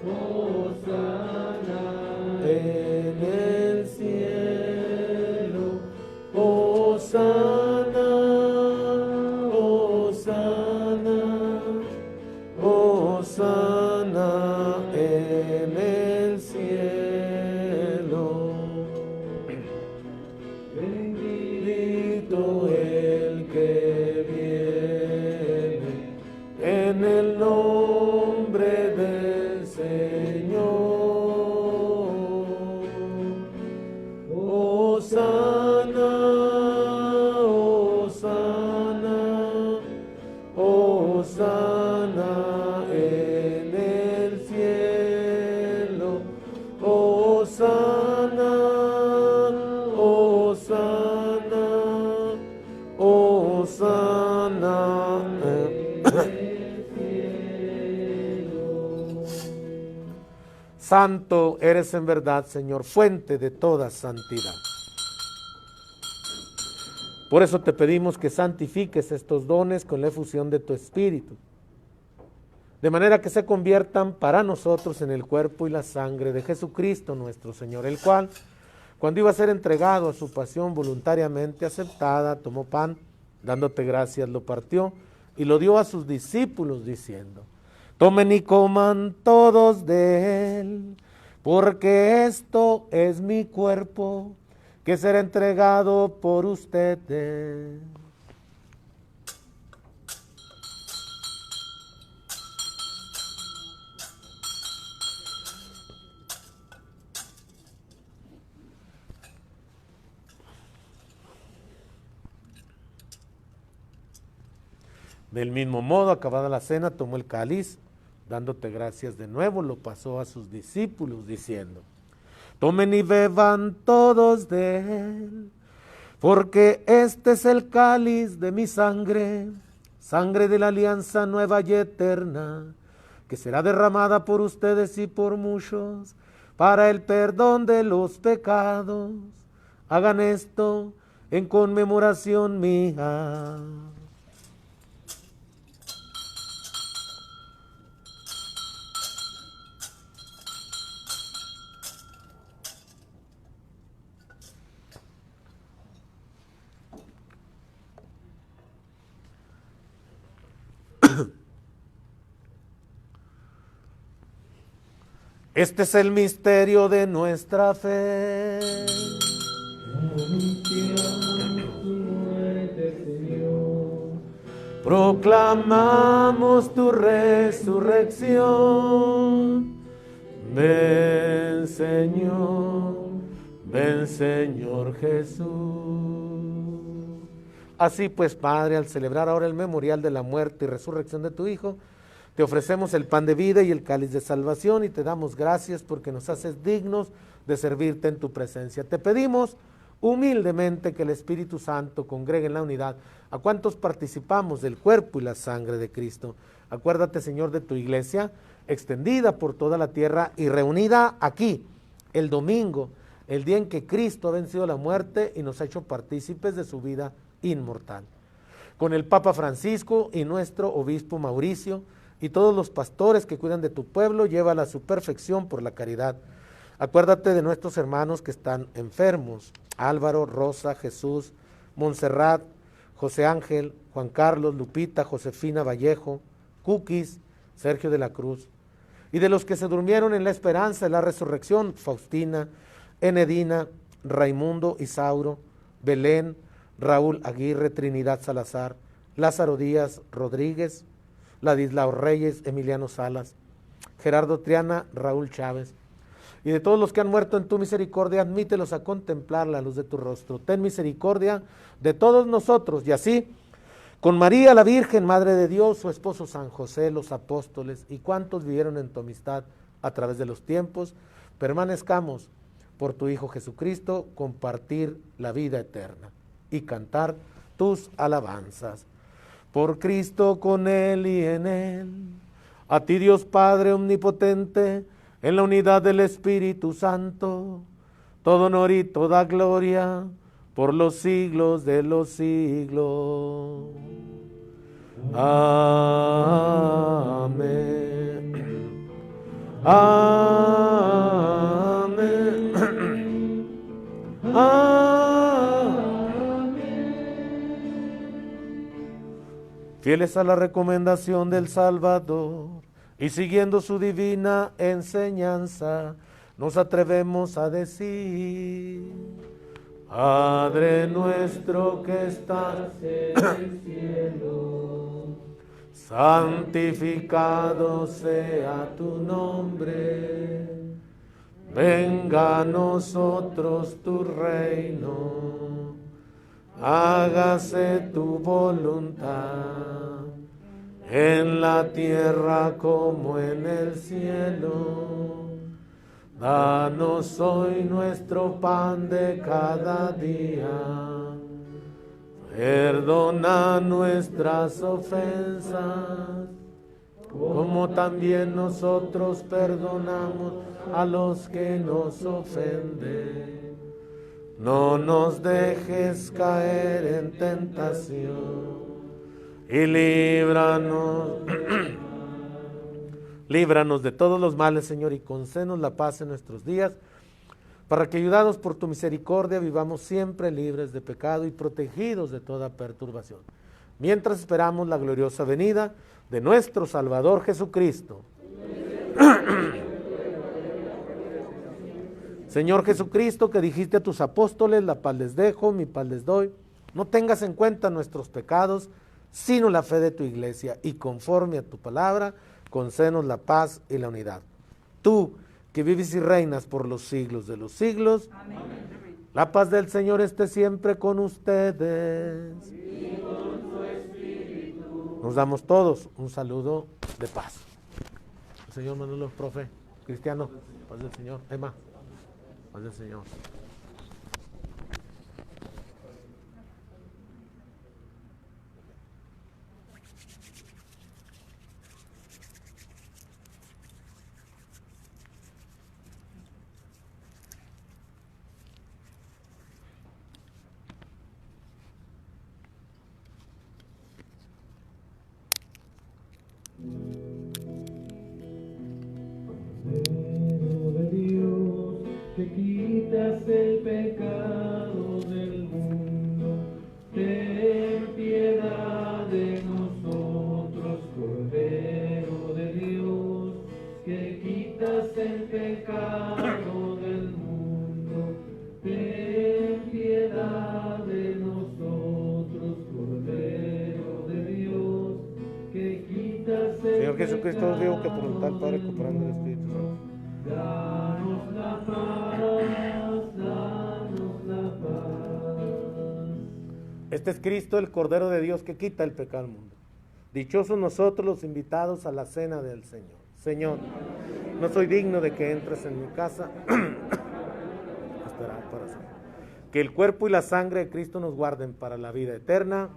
Hosana en el cielo. Hosana, Hosana, Hosana en el cielo. Bendito el que viene en Santo eres en verdad, Señor, fuente de toda santidad. Por eso te pedimos que santifiques estos dones con la efusión de tu Espíritu, de manera que se conviertan para nosotros en el cuerpo y la sangre de Jesucristo nuestro Señor, el cual, cuando iba a ser entregado a su pasión voluntariamente aceptada, tomó pan, dándote gracias, lo partió y lo dio a sus discípulos diciendo: tomen y coman todos de él, porque esto es mi cuerpo, que será entregado por ustedes. Del mismo modo, acabada la cena, tomó el cáliz, dándote gracias de nuevo, lo pasó a sus discípulos diciendo: tomen y beban todos de él, porque este es el cáliz de mi sangre, sangre de la alianza nueva y eterna, que será derramada por ustedes y por muchos, para el perdón de los pecados. Hagan esto en conmemoración mía. Este es el misterio de nuestra fe. Proclamamos tu resurrección. Ven, Señor Jesús. Así pues, Padre, al celebrar ahora el memorial de la muerte y resurrección de tu Hijo, te ofrecemos el pan de vida y el cáliz de salvación y te damos gracias porque nos haces dignos de servirte en tu presencia. Te pedimos humildemente que el Espíritu Santo congregue en la unidad a cuantos participamos del cuerpo y la sangre de Cristo. Acuérdate, Señor, de tu iglesia, extendida por toda la tierra y reunida aquí, el domingo, el día en que Cristo ha vencido la muerte y nos ha hecho partícipes de su vida inmortal. Con el Papa Francisco y nuestro obispo Mauricio, y todos los pastores que cuidan de tu pueblo, llévala a su perfección por la caridad. Acuérdate de nuestros hermanos que están enfermos: Álvaro, Rosa, Jesús, Montserrat, José Ángel, Juan Carlos, Lupita, Josefina Vallejo, Cookies, Sergio de la Cruz. Y de los que se durmieron en la esperanza de la resurrección: Faustina, Enedina, Raimundo, Isauro, Belén, Raúl Aguirre, Trinidad Salazar, Lázaro Díaz Rodríguez, Ladislao Reyes, Emiliano Salas, Gerardo Triana, Raúl Chávez, y de todos los que han muerto en tu misericordia, admítelos a contemplar la luz de tu rostro. Ten misericordia de todos nosotros, y así, con María la Virgen, Madre de Dios, su esposo San José, los apóstoles y cuantos vivieron en tu amistad a través de los tiempos, permanezcamos por tu Hijo Jesucristo, compartir la vida eterna y cantar tus alabanzas. Por Cristo, con Él y en Él, a ti Dios Padre omnipotente, en la unidad del Espíritu Santo, todo honor y toda gloria, por los siglos de los siglos. Amén. Amén. Amén. Fieles a la recomendación del Salvador y siguiendo su divina enseñanza, nos atrevemos a decir: Padre nuestro que estás en el cielo, santificado sea tu nombre. Venga a nosotros tu reino. Hágase tu voluntad, en la tierra como en el cielo. Danos hoy nuestro pan de cada día. Perdona nuestras ofensas, como también nosotros perdonamos a los que nos ofenden. No nos dejes caer en tentación y líbranos, líbranos de todos los males, Señor, y concédenos la paz en nuestros días, para que, ayudados por tu misericordia, vivamos siempre libres de pecado y protegidos de toda perturbación, mientras esperamos la gloriosa venida de nuestro Salvador Jesucristo. Señor Jesucristo, que dijiste a tus apóstoles, la paz les dejo, mi paz les doy, no tengas en cuenta nuestros pecados, sino la fe de tu iglesia, y conforme a tu palabra, concédenos la paz y la unidad. Tú, que vives y reinas por los siglos de los siglos. Amén. La paz del Señor esté siempre con ustedes. Y con su espíritu. Nos damos todos un saludo de paz. El Señor Manolo, profe, Cristiano, paz del Señor. Emma, paz del Señor. Que quitas el pecado del mundo, ten piedad de nosotros, Cordero de Dios, que quitas el pecado del mundo, ten piedad de nosotros, Cordero de Dios, que quitas el Señor Jesucristo, os digo que por pecado voluntad, Padre, del cooperando el Espíritu Santo. Danos la paz, danos la paz. Este es Cristo, el Cordero de Dios, que quita el pecado del mundo. Dichosos nosotros los invitados a la cena del Señor. Señor, no soy digno de que entres en mi casa. Esperad para siempre. Que el cuerpo y la sangre de Cristo nos guarden para la vida eterna.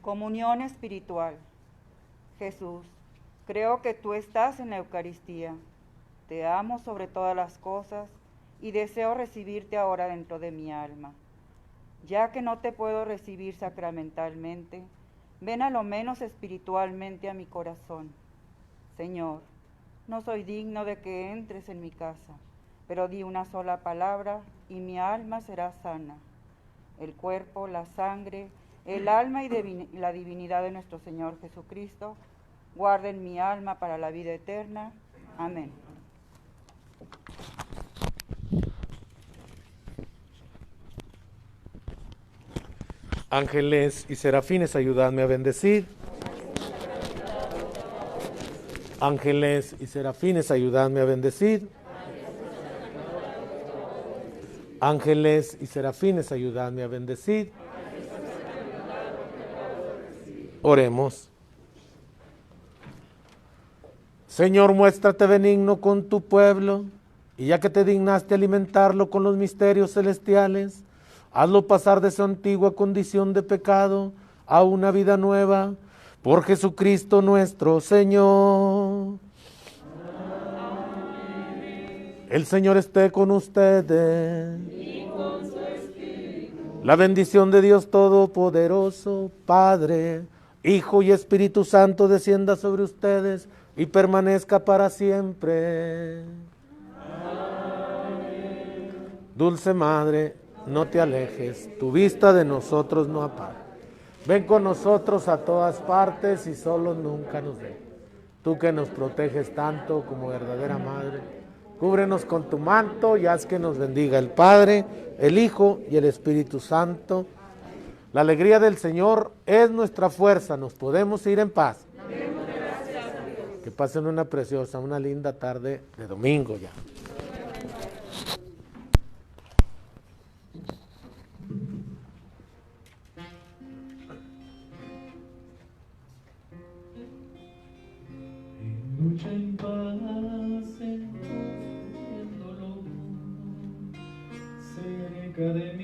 Comunión espiritual. Jesús, creo que tú estás en la Eucaristía. Te amo sobre todas las cosas y deseo recibirte ahora dentro de mi alma. Ya que no te puedo recibir sacramentalmente, ven a lo menos espiritualmente a mi corazón. Señor, no soy digno de que entres en mi casa, pero di una sola palabra y mi alma será sana. El cuerpo, la sangre, el alma y la divinidad de nuestro Señor Jesucristo guarden mi alma para la vida eterna. Amén. Ángeles y serafines, ayudadme a bendecir. Ángeles y serafines, ayudadme a bendecir. Ángeles y serafines, ayudadme a bendecir. Oremos. Señor, muéstrate benigno con tu pueblo, y ya que te dignaste alimentarlo con los misterios celestiales, hazlo pasar de su antigua condición de pecado a una vida nueva, por Jesucristo nuestro Señor. El Señor esté con ustedes. Y con su espíritu. La bendición de Dios Todopoderoso, Padre, Hijo y Espíritu Santo, descienda sobre ustedes y permanezca para siempre. Amén. Dulce Madre, no te alejes, tu vista de nosotros no apaga. Ven con nosotros a todas partes y solo nunca nos dejes. Tú que nos proteges tanto como verdadera Madre, cúbrenos con tu manto y haz que nos bendiga el Padre, el Hijo y el Espíritu Santo. La alegría del Señor es nuestra fuerza, nos podemos ir en paz. Que pasen una preciosa, una linda tarde de domingo ya. Lucha en paz en dolor, cerca de